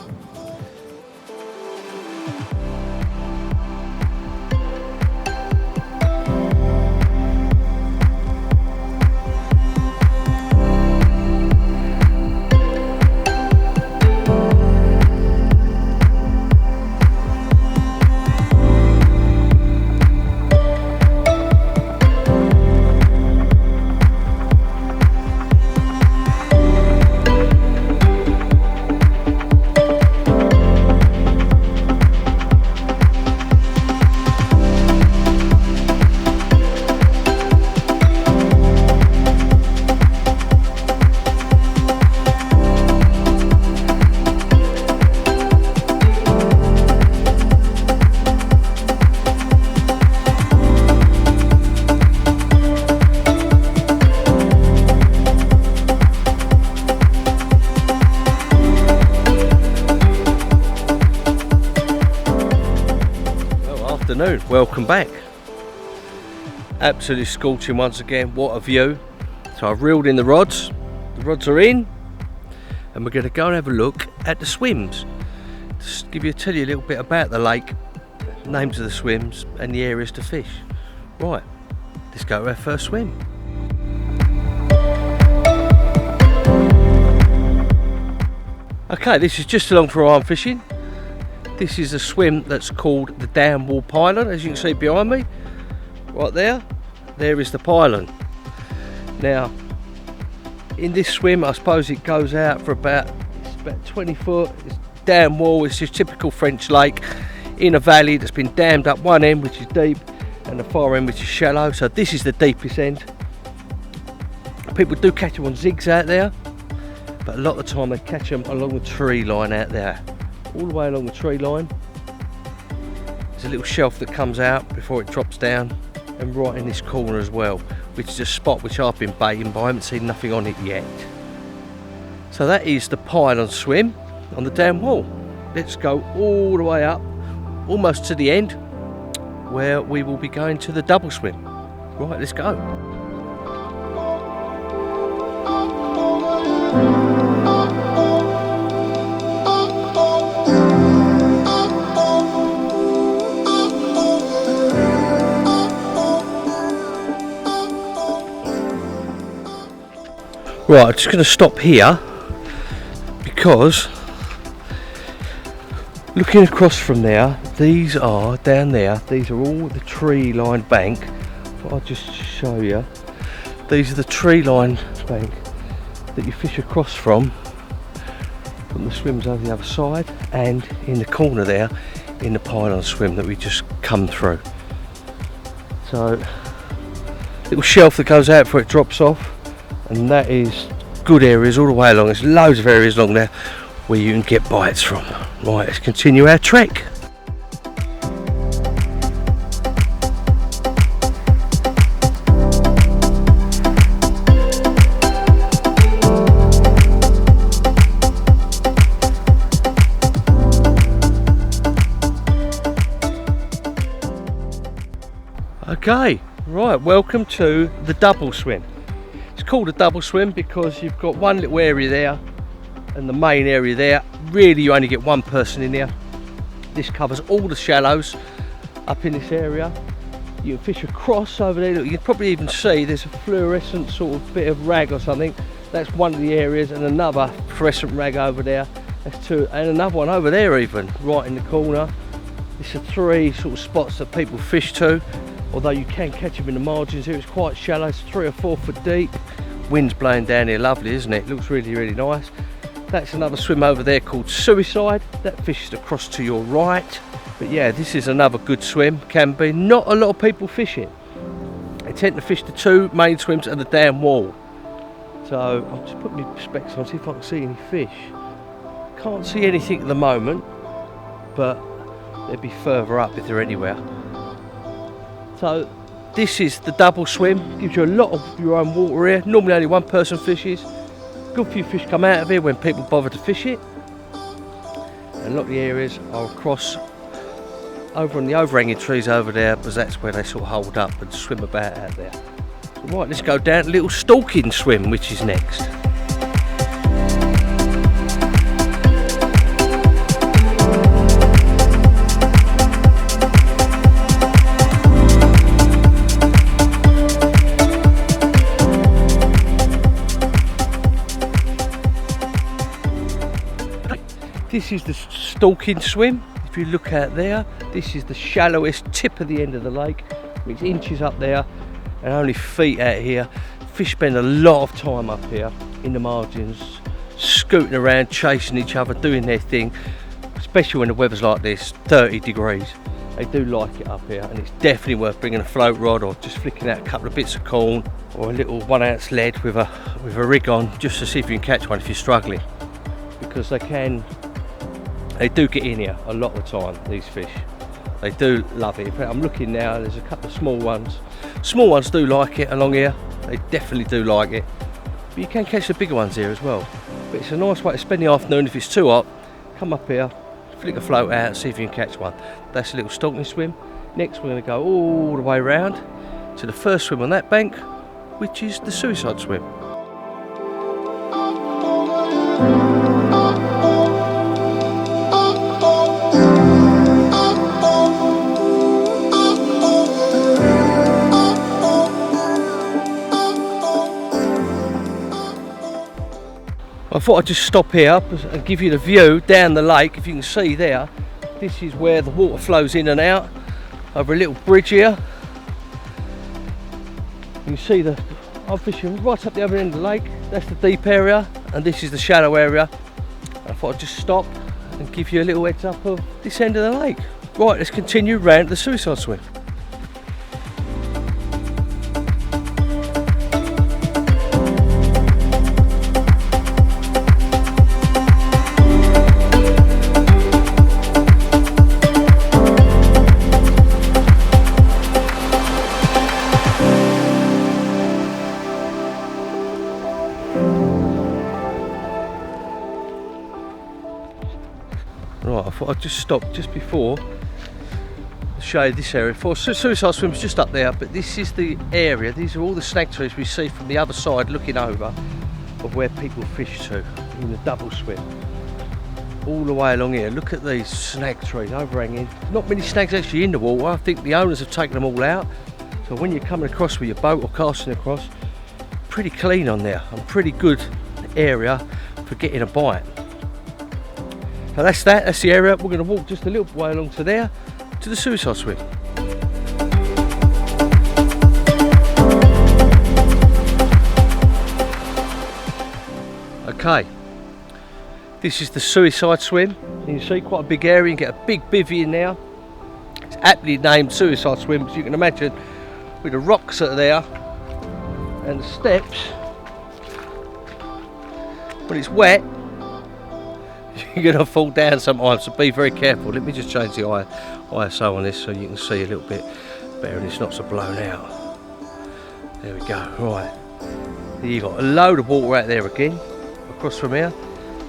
Welcome back. Absolutely scorching once again. What a view. So I've reeled in the rods are in, and we're going to go and have a look at the swims. Just tell you a little bit about the lake, names of the swims and the areas to fish. Right, let's go to our first swim. Okay, this is just along for arm fishing. This is a swim that's called the Down Wall Pylon, as you can see behind me. Right there, there is the pylon. Now, in this swim, I suppose it goes out for about 20 foot. It's down wall, it's just typical French lake in a valley that's been dammed up one end, which is deep, and the far end, which is shallow. So this is the deepest end. People do catch them on zigs out there, but a lot of the time they catch them along the tree line out there. All the way along the tree line. There's a little shelf that comes out before it drops down, and right in this corner as well, which is a spot which I've been baiting, but I haven't seen nothing on it yet. So that is the pylon swim on the down wall. Let's go all the way up, almost to the end, where we will be going to the double swim. Right, let's go. Right, I'm just going to stop here because Looking across from there, these are down there, these are all the tree lined bank. I'll just show you. These are the tree lined bank that you fish across from the swims over the other side, and in the corner there in the pylon swim that we just come through. So little shelf that goes out before it drops off, and that is good areas all the way along. There's loads of areas along there where you can get bites from. Right, let's continue our trek. Okay, right, welcome to the double swim. It's called a double swim because you've got one little area there and the main area there. Really, you only get one person in there. This covers all the shallows up in this area. You can fish across over there. Look, you can probably even see there's a fluorescent sort of bit of rag or something. That's one of the areas, and another fluorescent rag over there. That's two, and another one over there even, right in the corner. This are three sort of spots that people fish to. Although you can catch them in the margins here, it's quite shallow, it's 3 or 4 foot deep. Wind's blowing down here, lovely, isn't it? Looks really, really nice. That's another swim over there called Suicide. That fishes across to your right. But yeah, this is another good swim, can be. Not a lot of people fish it. They tend to fish the two main swims and the down wall. So I'll just put my specs on, see if I can see any fish. Can't see anything at the moment, but they'll be further up if they're anywhere. So this is the double swim, gives you a lot of your own water here. Normally only one person fishes. Good few fish come out of here when people bother to fish it. And a lot of the areas are across over on the overhanging trees over there, because that's where they sort of hold up and swim about out there. So right, let's go down to little Stalking swim, which is next. This is the Stalking swim. If you look out there, this is the shallowest tip of the end of the lake. It's inches up there and only feet out here. Fish spend a lot of time up here in the margins, scooting around, chasing each other, doing their thing, especially when the weather's like this, 30 degrees. They do like it up here, and it's definitely worth bringing a float rod or just flicking out a couple of bits of corn or a little 1 ounce lead with a rig on, just to see if you can catch one if you're struggling, because they do get in here a lot of the time, these fish. They do love it. In fact, I'm looking now, there's a couple of small ones. Small ones do like it along here. They definitely do like it. But you can catch the bigger ones here as well. But it's a nice way to spend the afternoon. If it's too hot, come up here, flick a float out, see if you can catch one. That's a little Stalking swim. Next we're going to go all the way around to the first swim on that bank, which is the Suicide swim. I thought I'd just stop here and give you the view down the lake. If you can see there, this is where the water flows in and out over a little bridge here. You can see I'm fishing right up the other end of the lake. That's the deep area, and this is the shallow area. I thought I'd just stop and give you a little heads up of this end of the lake. Right, let's continue round the Suicide swim. Right, I thought I'd just stop just before to show you this area. Suicide swim's just up there, but this is the area. These are all the snag trees we see from the other side looking over of where people fish to in the double swim. All the way along here, look at these snag trees overhanging. Not many snags actually in the water. I think the owners have taken them all out. So when you're coming across with your boat or casting across, pretty clean on there and pretty good area for getting a bite. So that's that, that's the area. We're going to walk just a little way along to there, to the suicide swim. Okay, this is the suicide swim. You see quite a big area, you can get a big bivvy in there. It's aptly named suicide swim, because you can imagine with the rocks that are there and the steps, when it's wet, you're going to fall down sometimes, so be very careful. Let me just change the ISO on this so you can see a little bit better and it's not so blown out. There we go, right. Here you've got a load of water out there again, across from here.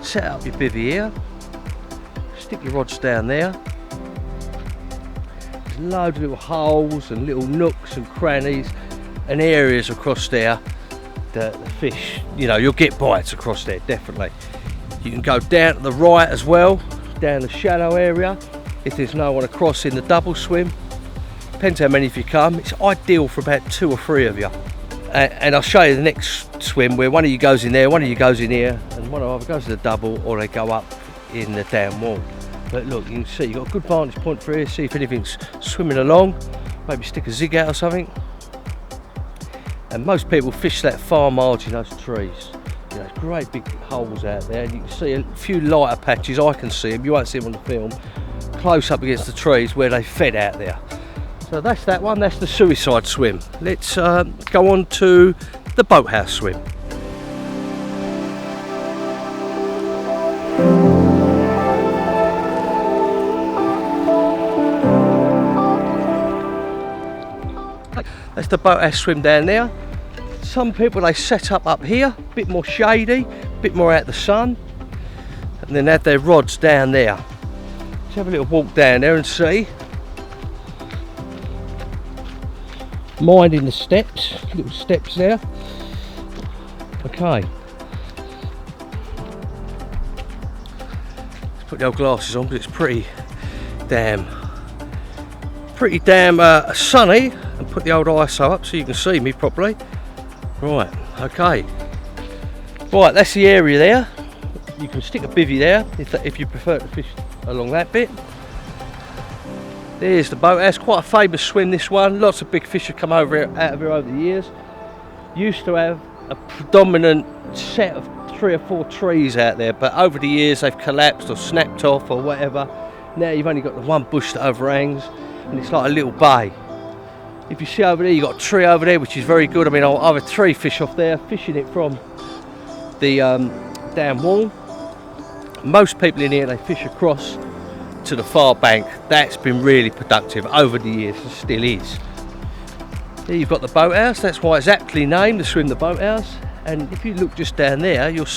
Set up your bivvy here, stick your rods down there. There's loads of little holes and little nooks and crannies and areas across there that the fish, you know, you'll get bites across there, definitely. You can go down to the right as well, down the shallow area, if there's no one across in the double swim. Depends how many of you come. It's ideal for about 2 or 3 of you. And I'll show you the next swim where one of you goes in there, one of you goes in here, and one of them goes to the double or they go up in the down wall. But look, you can see you've got a good vantage point for here, see if anything's swimming along, maybe stick a zig out or something. And most people fish that far margin, those trees. You know, great big holes out there, and you can see a few lighter patches. I can see them, you won't see them on the film, close up against the trees where they fed out there. So that's that one, that's the suicide swim. Let's go on to the boathouse swim. That's the boathouse swim down there. Some people, they set up here, a bit more shady, a bit more out the sun, and then have their rods down there. Let's have a little walk down there and see. Minding the steps, little steps there. Okay. Let's put the old glasses on because it's pretty damn sunny, and put the old ISO up so you can see me properly. Right, okay. Right, that's the area there. You can stick a bivvy there if you prefer to fish along that bit. There's the boathouse, quite a famous swim this one. Lots of big fish have come out of here over the years. Used to have a predominant set of 3 or 4 trees out there, but over the years they've collapsed or snapped off or whatever. Now you've only got the one bush that overhangs, and it's like a little bay. If you see over there, you've got a tree over there, which is very good. I mean, I've had 3 fish off there, fishing it from the dam wall. Most people in here, they fish across to the far bank. That's been really productive over the years, and still is. There you've got the boathouse. That's why it's aptly named, the swim the boathouse. And if you look just down there, you'll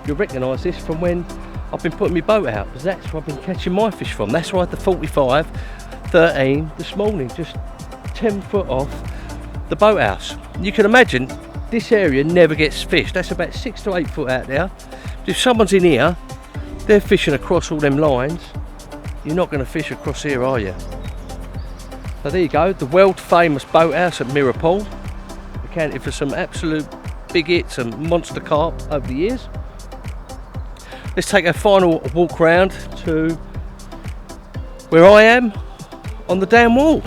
recognise this from when I've been putting my boat out, because that's where I've been catching my fish from. That's why I had the 45-13 this morning, just 10 foot off the boathouse. You can imagine this area never gets fished. That's about 6 to 8 foot out there. If someone's in here, they're fishing across all them lines, you're not going to fish across here, are you? So there you go, the world famous boathouse at Mirrorpool, accounted for some absolute big hits and monster carp over the years. Let's take a final walk round to where I am on the dam wall.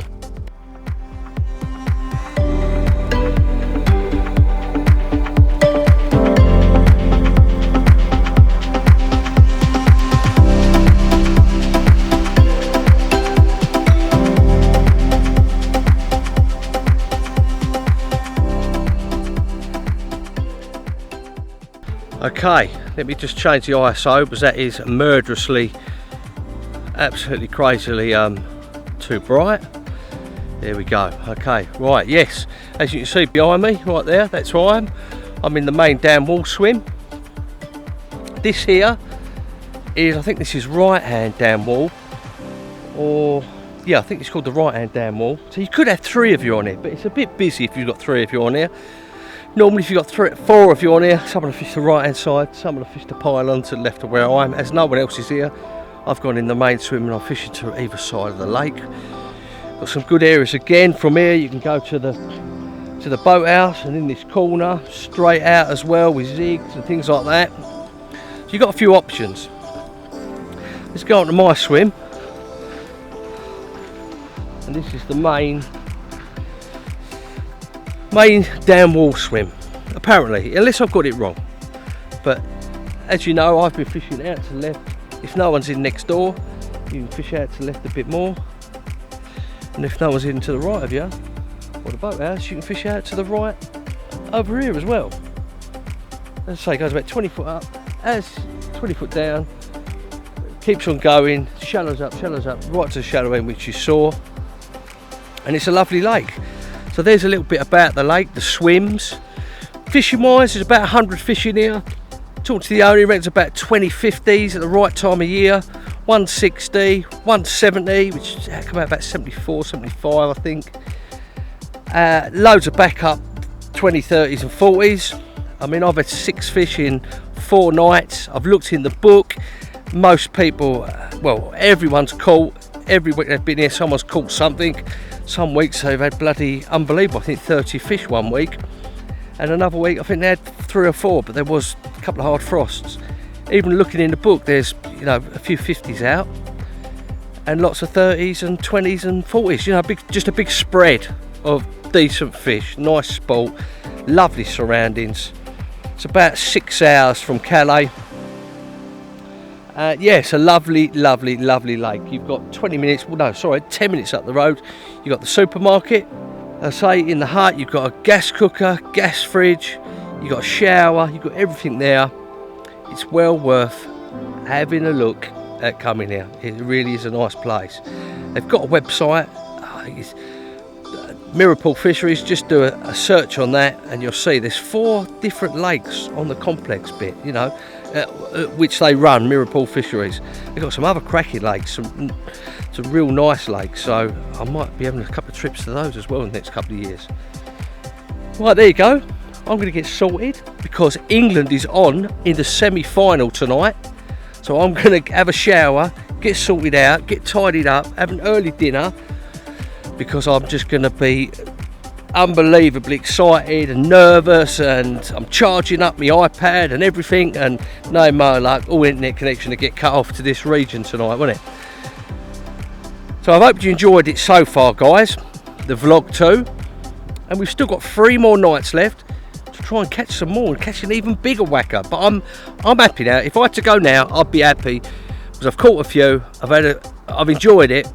Okay, let me just change the ISO because that is murderously, absolutely crazily too bright. There we go. Okay, right, yes, as you can see behind me right there, that's where I am. I'm in the main dam wall swim. This here is, I think this is right hand dam wall, or yeah, I think it's called the right hand dam wall. So you could have 3 of you on here, but it's a bit busy if you've got 3 of you on here. Normally if you've got 4 of you on here, some of them fish the right hand side, some of them fish the pylon to the left of where I am. As no one else is here, I've gone in the main swim and I'm fishing to either side of the lake. Got some good areas again. From here you can go to the boathouse, and in this corner straight out as well with zigs and things like that. So you've got a few options. let's go on to my swim. And this is the main down wall swim, apparently, unless I've got it wrong. But as you know, I've been fishing out to the left. If no one's in next door, you can fish out to the left a bit more. And if no one's in to the right of you, or the boathouse, you can fish out to the right over here as well. As I say, it goes about 20 foot up, as 20 foot down, keeps on going, shallows up, right to the shallow end, which you saw. And it's a lovely lake. So there's a little bit about the lake, the swims. Fishing wise, there's about 100 fish in here. Talked to the owner, he reckons about 20 50s at the right time of year. 160, 170, which come out about 74, 75 I think. Loads of backup 20, 30s and 40s. I mean, I've had 6 fish in 4 nights. I've looked in the book. Most people, well, everyone's caught. Every week they've been here, someone's caught something. Some weeks they've had bloody unbelievable, I think 30 fish one week. And another week I think they had 3 or 4, but there was a couple of hard frosts. Even looking in the book, there's, you know, a few 50s out and lots of 30s and 20s and 40s, you know, just a big spread of decent fish. Nice sport, lovely surroundings. It's about 6 hours from Calais. Yeah, it's a lovely lake. You've got 20 minutes, well no, sorry, 10 minutes up the road. You've got the supermarket. I say in the hut, you've got a gas cooker, gas fridge, you've got a shower, you've got everything there. It's well worth having a look at coming here. It really is a nice place. They've got a website, Mirrorpool Fisheries. Just do a search on that and you'll see there's 4 different lakes on the complex bit, you know, which they run, Mirrorpool Fisheries. They've got some other cracking lakes, some real nice lakes, so I might be having a couple of trips to those as well in the next couple of years. Right, there you go. I'm going to get sorted because England is on in the semi-final tonight. So I'm going to have a shower, get sorted out, get tidied up, have an early dinner, because I'm just going to be unbelievably excited and nervous, and I'm charging up my iPad and everything, and no more luck, all internet connection to get cut off to this region tonight, won't it? So I hope you enjoyed it so far, guys, the vlog too, and we've still got 3 more nights left to try and catch some more and catch an even bigger whacker. But I'm happy now. If I had to go now, I'd be happy because I've caught a few. I've enjoyed it,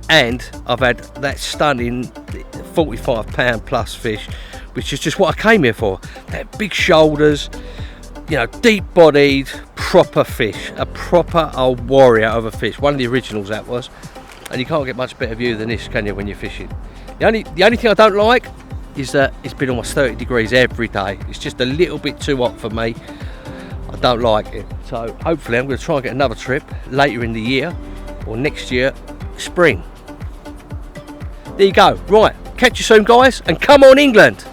and I've had that stunning 45-pound plus fish, which is just what I came here for. That big shoulders, you know, deep-bodied, proper fish, a proper old warrior of a fish. One of the originals that was, and you can't get much better view than this, can you, when you're fishing? The only thing I don't like is that it's been almost 30 degrees every day. It's just a little bit too hot for me. I don't like it. So hopefully I'm going to try and get another trip later in the year or next year, spring. There you go. Right, catch you soon, guys, and come on, England.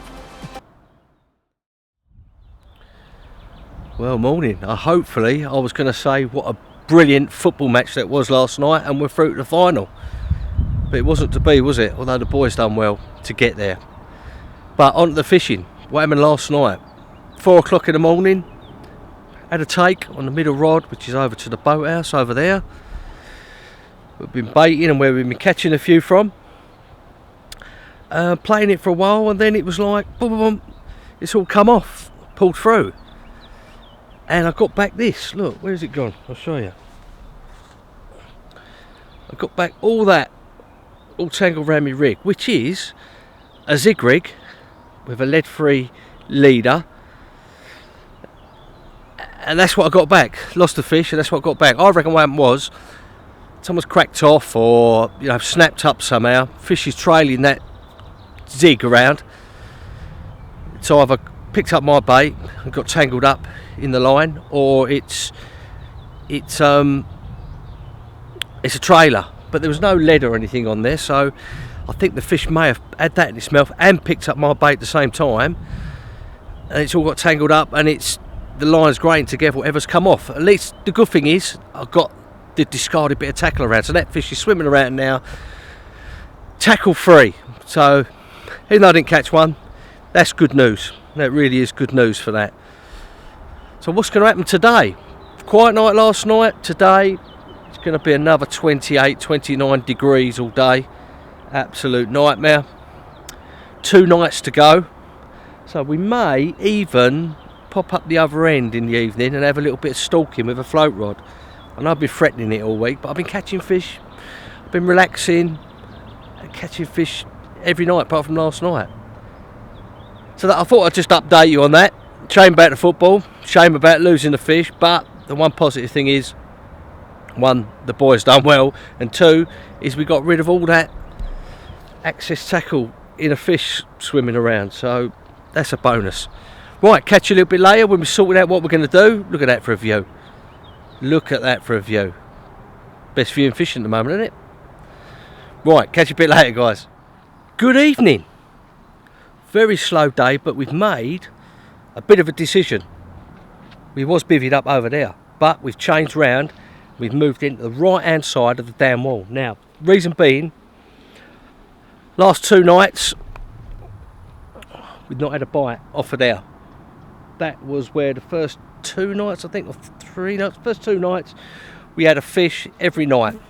Well, morning. Hopefully I was going to say what a brilliant football match that was last night, and we're through to the final. But it wasn't to be, was it? Although the boys done well to get there. But on to the fishing. What happened last night? 4 o'clock in the morning. Had a take on the middle rod, which is over to the boathouse over there. We've been baiting and where we've been catching a few from. Playing it for a while, and then it was like, boom, boom, boom. It's all come off, pulled through. And I got back this. Look, where's it gone? I'll show you. I got back all that, all tangled around my rig, which is a zig rig with a lead-free leader, and that's what I got back. Lost the fish, and that's what I got back. I reckon what happened was someone's cracked off, or you know, snapped up somehow. Fish is trailing that zig around, so I've picked up my bait and got tangled up in the line, or it's a trailer, but there was no lead or anything on there, so I think the fish may have had that in its mouth and picked up my bait at the same time, and it's all got tangled up, and the line's grained together, whatever's come off. At least the good thing is I've got the discarded bit of tackle around, so that fish is swimming around now tackle free. So even though I didn't catch one, that's good news. That really is good news for that. So what's going to happen today? Quiet night last night. Today it's going to be another 28, 29 degrees all day. Absolute nightmare. 2 nights to go. So we may even pop up the other end in the evening and have a little bit of stalking with a float rod. I know I've been threatening it all week, but I've been catching fish. I've been relaxing and catching fish every night apart from last night. So that I thought I'd just update you on that. Shame about the football, shame about losing the fish, but the one positive thing is, 1, the boys done well, and 2, is we got rid of all that excess tackle in a fish swimming around, so that's a bonus. Right, catch you a little bit later when we sorted out what we're going to do. Look at that for a view. Look at that for a view. Best view in fishing at the moment, isn't it? Right, catch you a bit later, guys. Good evening. Very slow day, but we've made a bit of a decision. We was bivvied up over there, but we've changed round. We've moved into the right hand side of the dam wall. Now, reason being, last 2 nights we've not had a bite off of there. That was where the first 2 nights, I think, or 3 nights, first 2 nights we had a fish every night.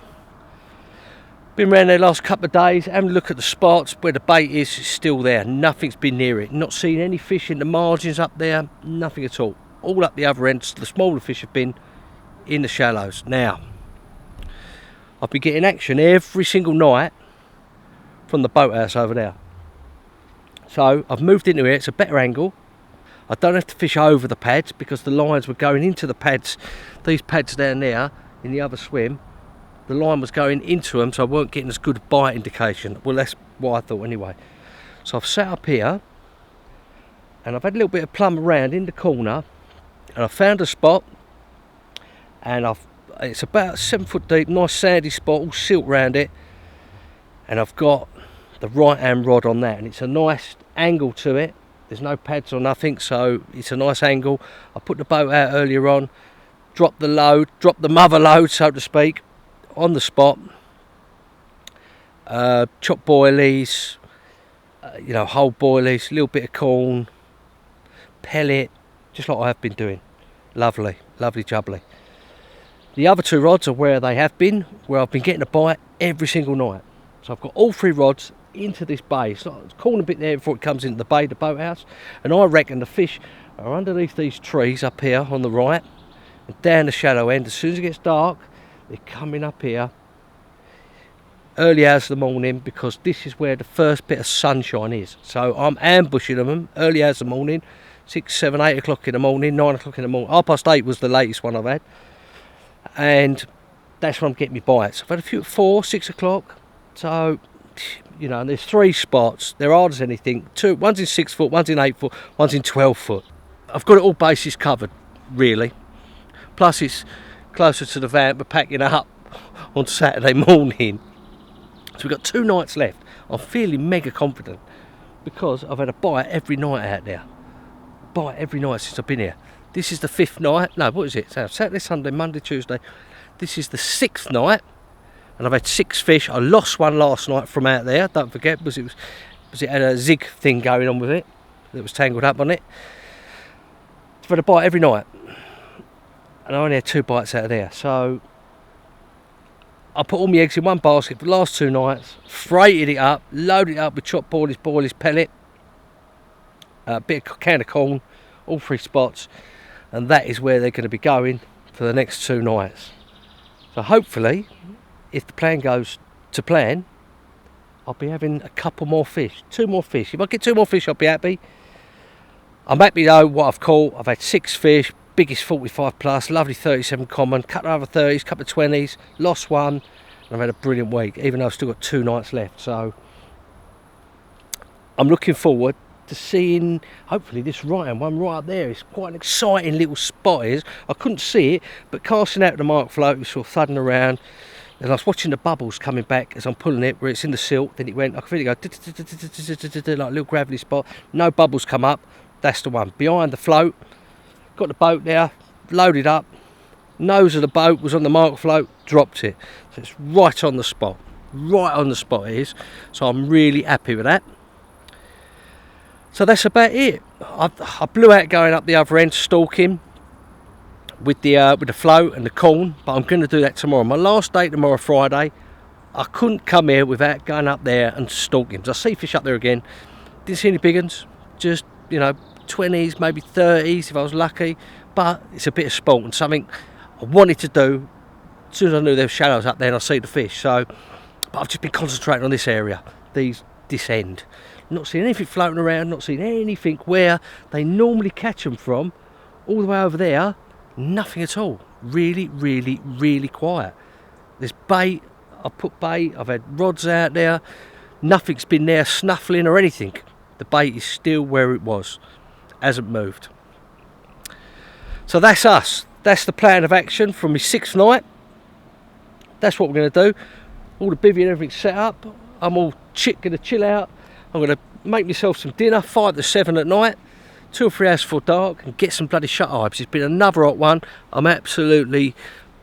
Been around there last couple of days, having a look at the spots where the bait is, it's still there. Nothing's been near it. Not seen any fish in the margins up there, nothing at all. All up the other end, the smaller fish have been in the shallows. Now, I've been getting action every single night from the boathouse over there. So I've moved into here, it's a better angle. I don't have to fish over the pads because the lines were going into the pads. These pads down there in the other swim, the line was going into them, so I weren't getting as good a bite indication. Well, that's what I thought anyway. So I've sat up here and I've had a little bit of plumb around in the corner, and I found a spot, and it's about 7 foot deep, nice sandy spot, all silt around it, and I've got the right hand rod on that, and it's a nice angle to it. There's no pads or nothing, so it's a nice angle. I put the boat out earlier on, dropped the mother load, so to speak, on the spot. Chopped boilies, whole boilies, a little bit of corn, pellet, just like I have been doing. Lovely, lovely jubbly. The other 2 rods are where they have been, where I've been getting a bite every single night. So I've got all 3 rods into this bay. It's like a corner bit there before it comes into the bay, the boathouse. And I reckon the fish are underneath these trees up here on the right and down the shallow end. As soon as it gets dark, they're coming up here early hours of the morning, because this is where the first bit of sunshine is. So I'm ambushing them early hours of the morning, 6, 7, 8 o'clock in the morning, 9 o'clock in the morning. 8:30 was the latest one I've had, and that's when I'm getting my bites. I've had a few at 4, 6 o'clock. So, and there's 3 spots. They're hard as anything. 2, one's in 6 foot, one's in 8 foot, one's in 12 foot. I've got it all bases covered, really. Plus it's closer to the van, we're packing up on Saturday morning. So we've got 2 nights left. I'm feeling mega confident because I've had a bite every night out there. Bite every night since I've been here. This is the 5th night. No, what is it? So Saturday, Sunday, Monday, Tuesday. This is the 6th night, and I've had 6 fish. I lost one last night from out there. Don't forget, because it had a zig thing going on with it that was tangled up on it. I've had a bite every night, and I only had 2 bites out of there. So I put all my eggs in one basket for the last 2 nights, freighted it up, loaded it up with chopped boilies, pellet, a bit of can of corn, all 3 spots, and that is where they're going to be going for the next 2 nights. So hopefully, if the plan goes to plan, I'll be having a couple more fish, 2 more fish. If I get 2 more fish, I'll be happy. I'm happy though what I've caught. I've had 6 fish, biggest 45 plus, lovely 37 common, couple of other 30s, couple of 20s, lost one, and I've had a brilliant week, even though I've still got 2 nights left. So I'm looking forward to seeing, hopefully, this right hand one right up there. It's quite an exciting little spot. I couldn't see it, but casting out the mark float, it was sort of thudding around, and I was watching the bubbles coming back as I'm pulling it, where it's in the silt. Then it went, I could feel it go like a little gravelly spot. No bubbles come up. That's the one behind the float. Got the boat there, loaded up, nose of the boat was on the mark float, dropped it. So it's right on the spot it is. So I'm really happy with that. So that's about it. I blew out going up the other end, stalking. with the float and the corn, but I'm going to do that tomorrow. My last day tomorrow, Friday. I couldn't come here without going up there and stalking. I see fish up there again. Didn't see any big ones, just, you know, 20s, maybe 30s if I was lucky, but it's a bit of sport and something I wanted to do as soon as I knew there were shallows up there and I see the fish. So, but I've just been concentrating on this area, this end. Not seeing anything floating around, not seeing anything where they normally catch them from. All the way over there, nothing at all. Really, really, really quiet. There's bait, I put bait, I've had rods out there, nothing's been there snuffling or anything. The bait is still where it was, hasn't moved. So that's us, that's the plan of action from my 6th night. That's what we're going to do. All the bivvy and everything's set up. I'm all going to chill out. I'm going to make myself some dinner, 5 to 7 at night, 2 or 3 hours before dark, and get some bloody shut-eye. It's been another hot one. I'm absolutely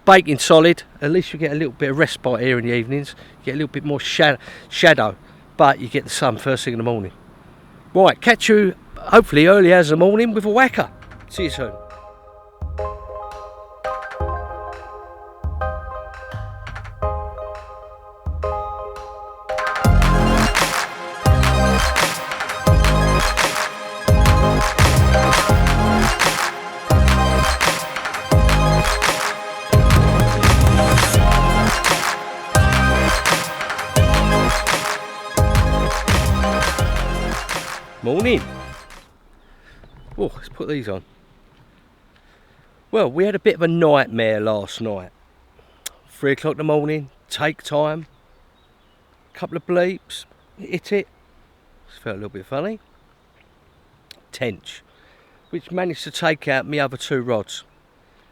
baking solid. At least you get a little bit of respite here in the evenings. You get a little bit more shadow, but you get the sun first thing in the morning. Right, catch you hopefully early as the morning with a whacker. See you soon. Morning. Oh, let's put these on. Well, we had a bit of a nightmare last night. 3 o'clock in the morning, take time, couple of bleeps, hit it. Felt a little bit funny. Tench, which managed to take out my other 2 rods.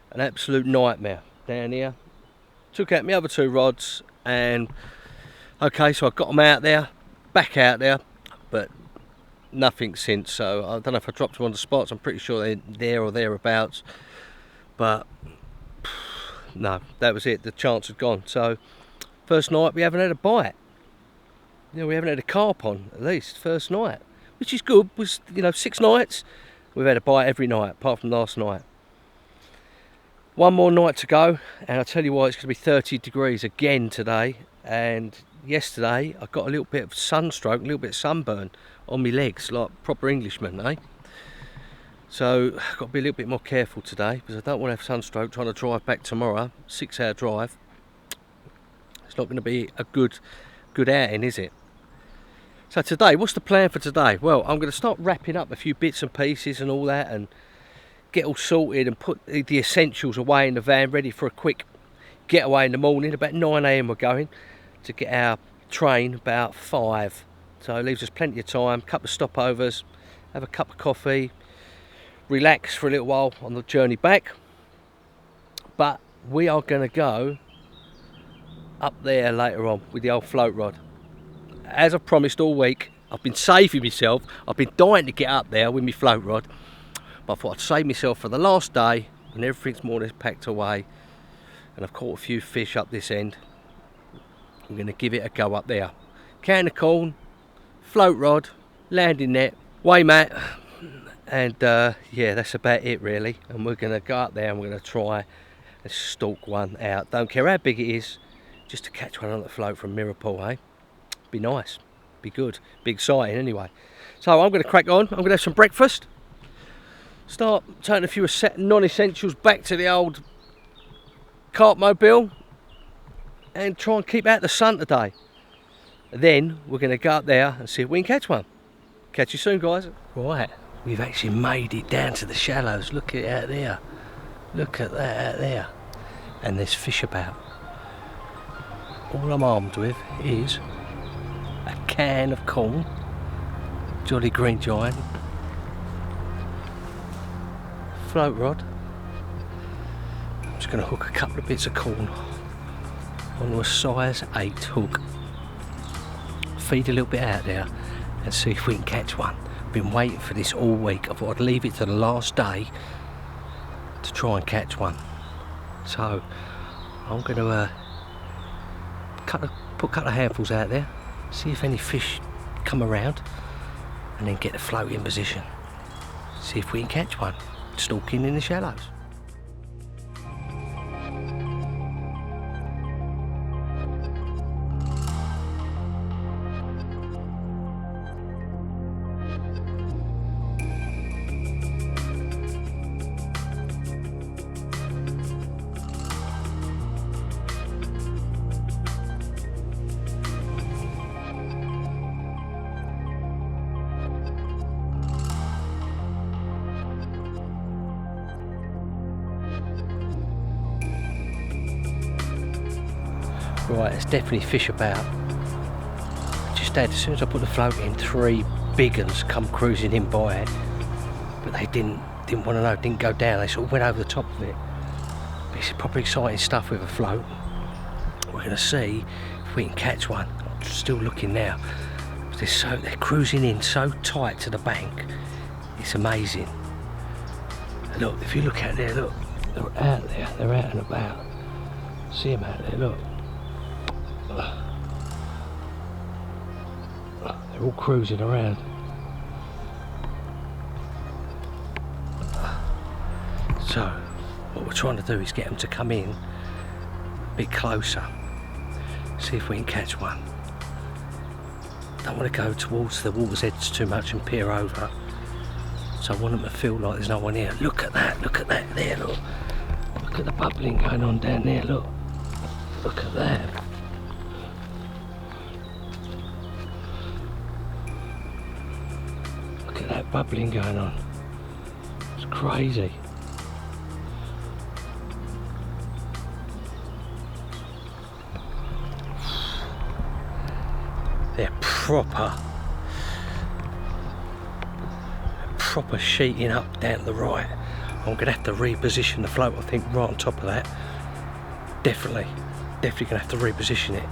An absolute nightmare down here. Took out my other 2 rods, and okay, so I got them out there, back out there, but nothing since. So I don't know if I dropped them on the spots. I'm pretty sure they're there or thereabouts, but no, that was it. The chance had gone. So first night we haven't had a bite. You know, we haven't had a carp on, at least first night, which is good. Was, you know, 6 nights we've had a bite every night apart from last night. One more night to go, and I'll tell you what, it's going to be 30 degrees again today. And yesterday I got a little bit of sunstroke, a little bit of sunburn on my legs, like proper Englishmen, eh? So I've got to be a little bit more careful today, because I don't want to have sunstroke trying to drive back tomorrow. 6-hour drive. It's not going to be a good outing, is it? So today, what's the plan for today? Well, I'm going to start wrapping up a few bits and pieces and all that, and get all sorted and put the essentials away in the van, ready for a quick getaway in the morning. About 9 AM we're going to get our train about 5. So it leaves us plenty of time, couple of stopovers, have a cup of coffee, relax for a little while on the journey back. But we are going to go up there later on with the old float rod. As I promised all week, I've been saving myself. I've been dying to get up there with my float rod, but I thought I'd save myself for the last day when everything's more or less packed away, and I've caught a few fish up this end. I'm going to give it a go up there. Can of corn, float rod, landing net, weigh mat, and yeah, that's about it really. And we're going to go up there and we're going to try and stalk one out. Don't care how big it is, just to catch one on the float from Mirrorpool, eh? Be nice, be good, be exciting anyway. So I'm going to crack on. I'm going to have some breakfast, start taking a few non-essentials back to the old carp mobile, and try and keep out the sun today. Then we're going to go up there and see if we can catch one. Catch you soon, guys. Right, we've actually made it down to the shallows. Look at it out there. Look at that out there. And there's fish about. All I'm armed with is a can of corn, Jolly Green Giant, float rod. I'm just going to hook a couple of bits of corn onto a size 8 hook. Feed a little bit out there and see if we can catch one. Been waiting for this all week. I thought I'd leave it to the last day to try and catch one. So I'm going to put a couple of handfuls out there, see if any fish come around, and then get the float in position. See if we can catch one, stalking in the shallows. Right, there's definitely fish about. Just had, as soon as I put the float in, 3 big uns come cruising in by it, but they didn't want to know, didn't go down, they sort of went over the top of it. But it's proper exciting stuff with a float. We're going to see if we can catch one. I'm still looking now. They're cruising in so tight to the bank, it's amazing. And look, if you look out there, look, they're out there, they're out and about. See them out there, look. They're all cruising around. So, what we're trying to do is get them to come in a bit closer. See if we can catch one. Don't want to go towards the water's edge too much and peer over. So I want them to feel like there's no one here. Look at that there, look. Look at the bubbling going on down there, look. Look at that. Look at that bubbling going on. It's crazy. They're proper sheeting up down to the right. I'm going to have to reposition the float, I think, right on top of that. Definitely going to have to reposition it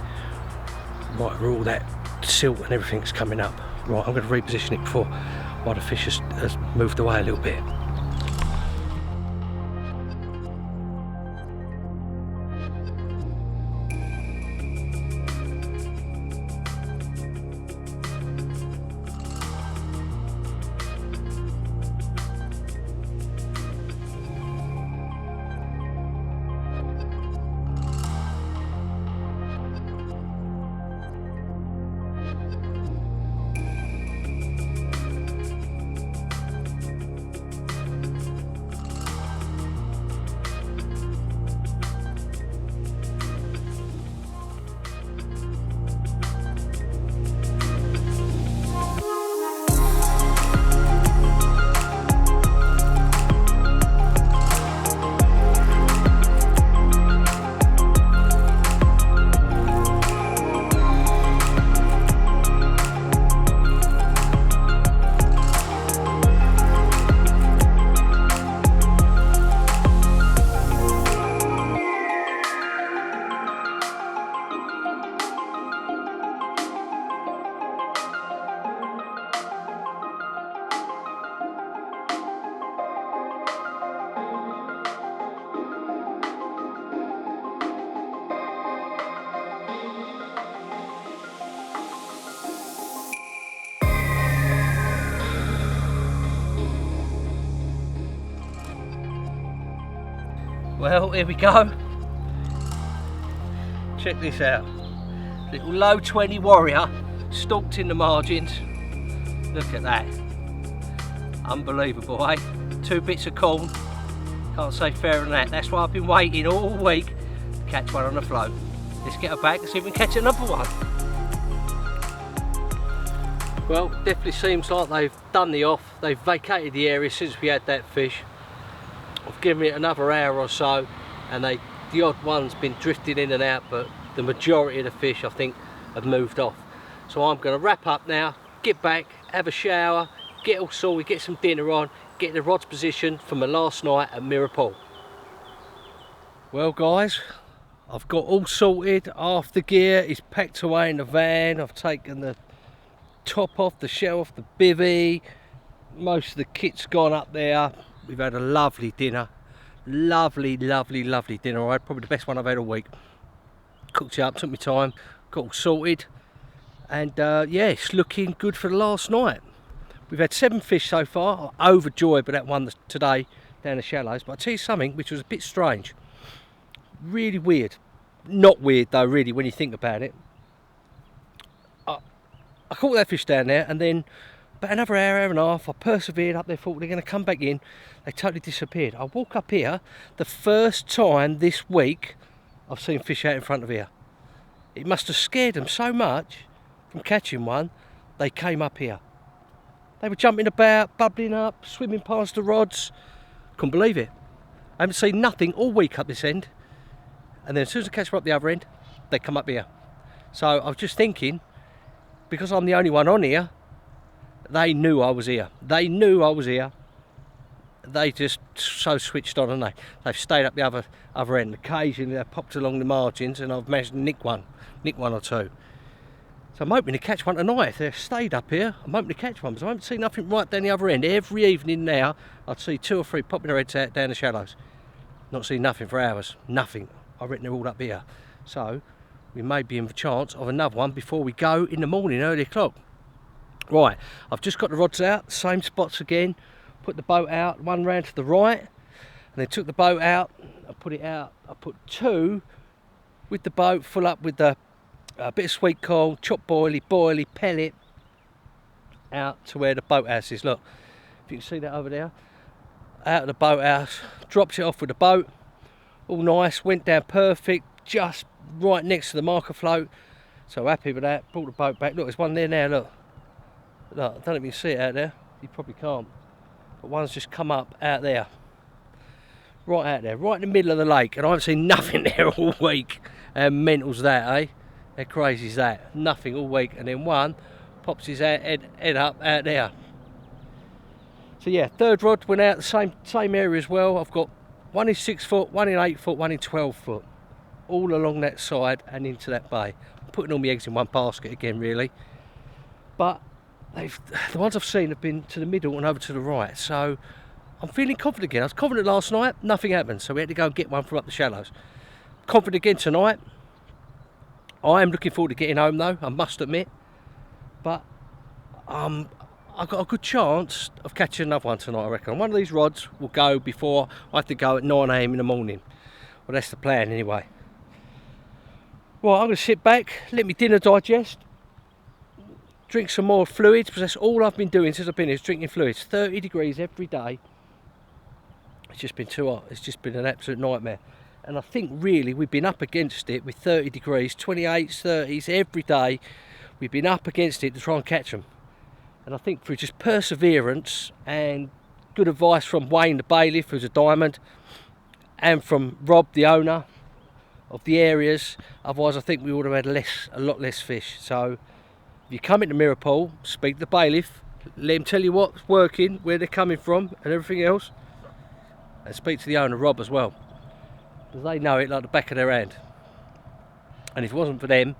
right where all that silt and everything's coming up. Right, I'm going to reposition it before while the fish has moved away a little bit. Well, here we go. Check this out. Little low 20 warrior stalked in the margins. Look at that. Unbelievable, eh? 2 bits of corn. Can't say fairer than that. That's why I've been waiting all week to catch one on the float. Let's get her back and see if we can catch another one. Well, definitely seems like they've done the off. They've vacated the area since we had that fish. I've given it another hour or so, and the odd one's been drifting in and out, but the majority of the fish, I think, have moved off. So I'm going to wrap up now, get back, have a shower, get all sorted, get some dinner on, get the rods positioned for my last night at Mirror Pool. Well guys, I've got all sorted. After gear is packed away in the van. I've taken the top off, the shell off the bivvy. Most of the kit's gone up there. We've had a lovely dinner. Lovely dinner. All right, probably the best one I've had all week. Cooked it up, took me time, got all sorted. And yeah, it's looking good for the last night. We've had 7 fish so far. I'm overjoyed by that one today down the shallows. But I'll tell you something which was a bit strange. Really weird. Not weird though, really, when you think about it. I caught that fish down there, and then about another hour and a half, I persevered up there, thought they're going to come back in. They totally disappeared. I walk up here, the first time this week I've seen fish out in front of here. It must have scared them so much from catching one, they came up here. They were jumping about, bubbling up, swimming past the rods. Couldn't believe it. I haven't seen nothing all week up this end. And then as soon as I catch them up the other end, they come up here. So I was just thinking, because I'm the only one on here, they knew I was here. They knew I was here. They just so switched on, and they've stayed up the other end. Occasionally they've popped along the margins, and I've managed to nick one or two. So I'm hoping to catch one tonight. If they've stayed up here, I'm hoping to catch one, because I haven't seen nothing right down the other end. Every evening now, I'd see 2 or 3 popping their heads out down the shallows. Not seen nothing for hours. Nothing. I reckon they're all up here. So we may be in for chance of another one before we go in the morning, early o'clock. Right, I've just got the rods out, same spots again. Put the boat out, one round to the right, and then took the boat out. I put it out. I put 2 with the boat full up with a bit of sweet corn, chopped boily, pellet, out to where the boathouse is. Look, if you can see that over there, out of the boathouse, dropped it off with the boat, all nice, went down perfect, just right next to the marker float. So happy with that. Brought the boat back. Look, there's one there now. Look, I don't know if you can see it out there. You probably can't. But one's just come up out there. Right out there, right in the middle of the lake. And I haven't seen nothing there all week. How mental's that, eh? How crazy is that? Nothing all week. And then one pops his head up out there. So yeah, third rod went out the same area as well. I've got one in 6 foot, one in 8 foot, one in 12 foot. All along that side and into that bay. I'm putting all my eggs in one basket again, really. But the ones I've seen have been to the middle and over to the right, so I'm feeling confident again. I was confident last night, nothing happened, so we had to go and get one from up the shallows. Confident again tonight. I am looking forward to getting home though, I must admit, but I've got a good chance of catching another one tonight, I reckon. One of these rods will go before I have to go at 9 AM in the morning. Well, that's the plan anyway. Well, I'm going to sit back, let me dinner digest, drink some more fluids, because that's all I've been doing since I've been here, is drinking fluids. 30 degrees every day. It's just been too hot. It's just been an absolute nightmare. And I think really we've been up against it with 30 degrees, 28s, 30s every day. We've been up against it to try and catch them. And I think through just perseverance and good advice from Wayne the bailiff, who's a diamond, and from Rob, the owner of the areas, otherwise I think we would have had a lot less fish. So if you come into Mirapool, speak to the bailiff, let him tell you what's working, where they're coming from and everything else, and speak to the owner, Rob, as well, because they know it like the back of their hand. And if it wasn't for them,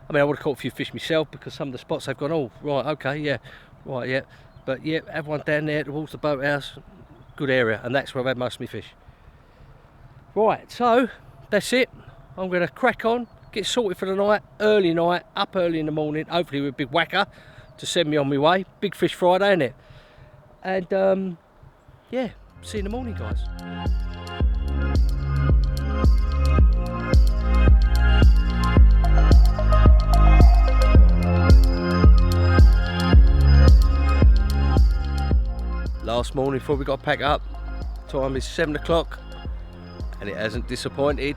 I mean, I would have caught a few fish myself, because some of the spots they've gone, oh right, okay, yeah, right, yeah, but yeah, have one down there towards the boathouse, good area, and that's where I've had most of my fish. Right, so that's it. I'm going to crack on, get sorted for the night, early night, up early in the morning, hopefully with a big whacker to send me on my way. Big Fish Friday, isn't it? And yeah, see you in the morning, guys. Last morning before we got to pack up, time is 7 o'clock and it hasn't disappointed.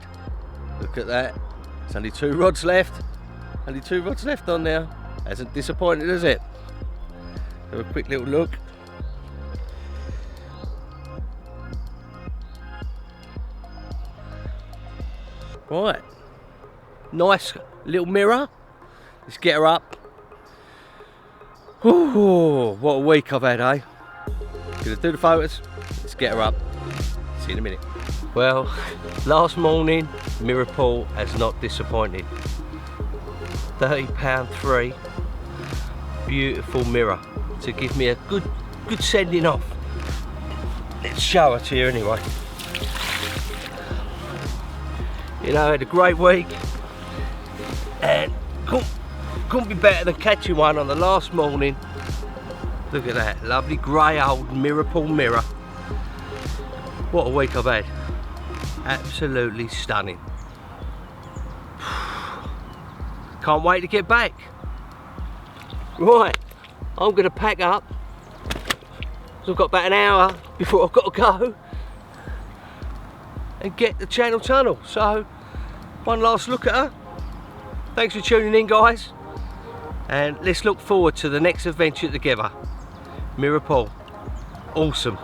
Look at that. There's only 2 rods left. Only 2 rods left on there. Hasn't disappointed, has it? Have a quick little look. Right. Nice little mirror. Let's get her up. Ooh, what a week I've had, eh? Gonna do the photos. Let's get her up. See you in a minute. Well, last morning, Mirapool has not disappointed. £30.3, beautiful mirror to give me a good sending off. Let's show her to you anyway. You know, I had a great week, and couldn't be better than catching one on the last morning. Look at that, lovely grey old Mirapool mirror. What a week I've had. Absolutely stunning. Can't wait to get back. Right, I'm going to pack up. So I've got about an hour before I've got to go and get the channel tunnel. So, one last look at her. Thanks for tuning in, guys. And let's look forward to the next adventure together. Mirapool. Awesome.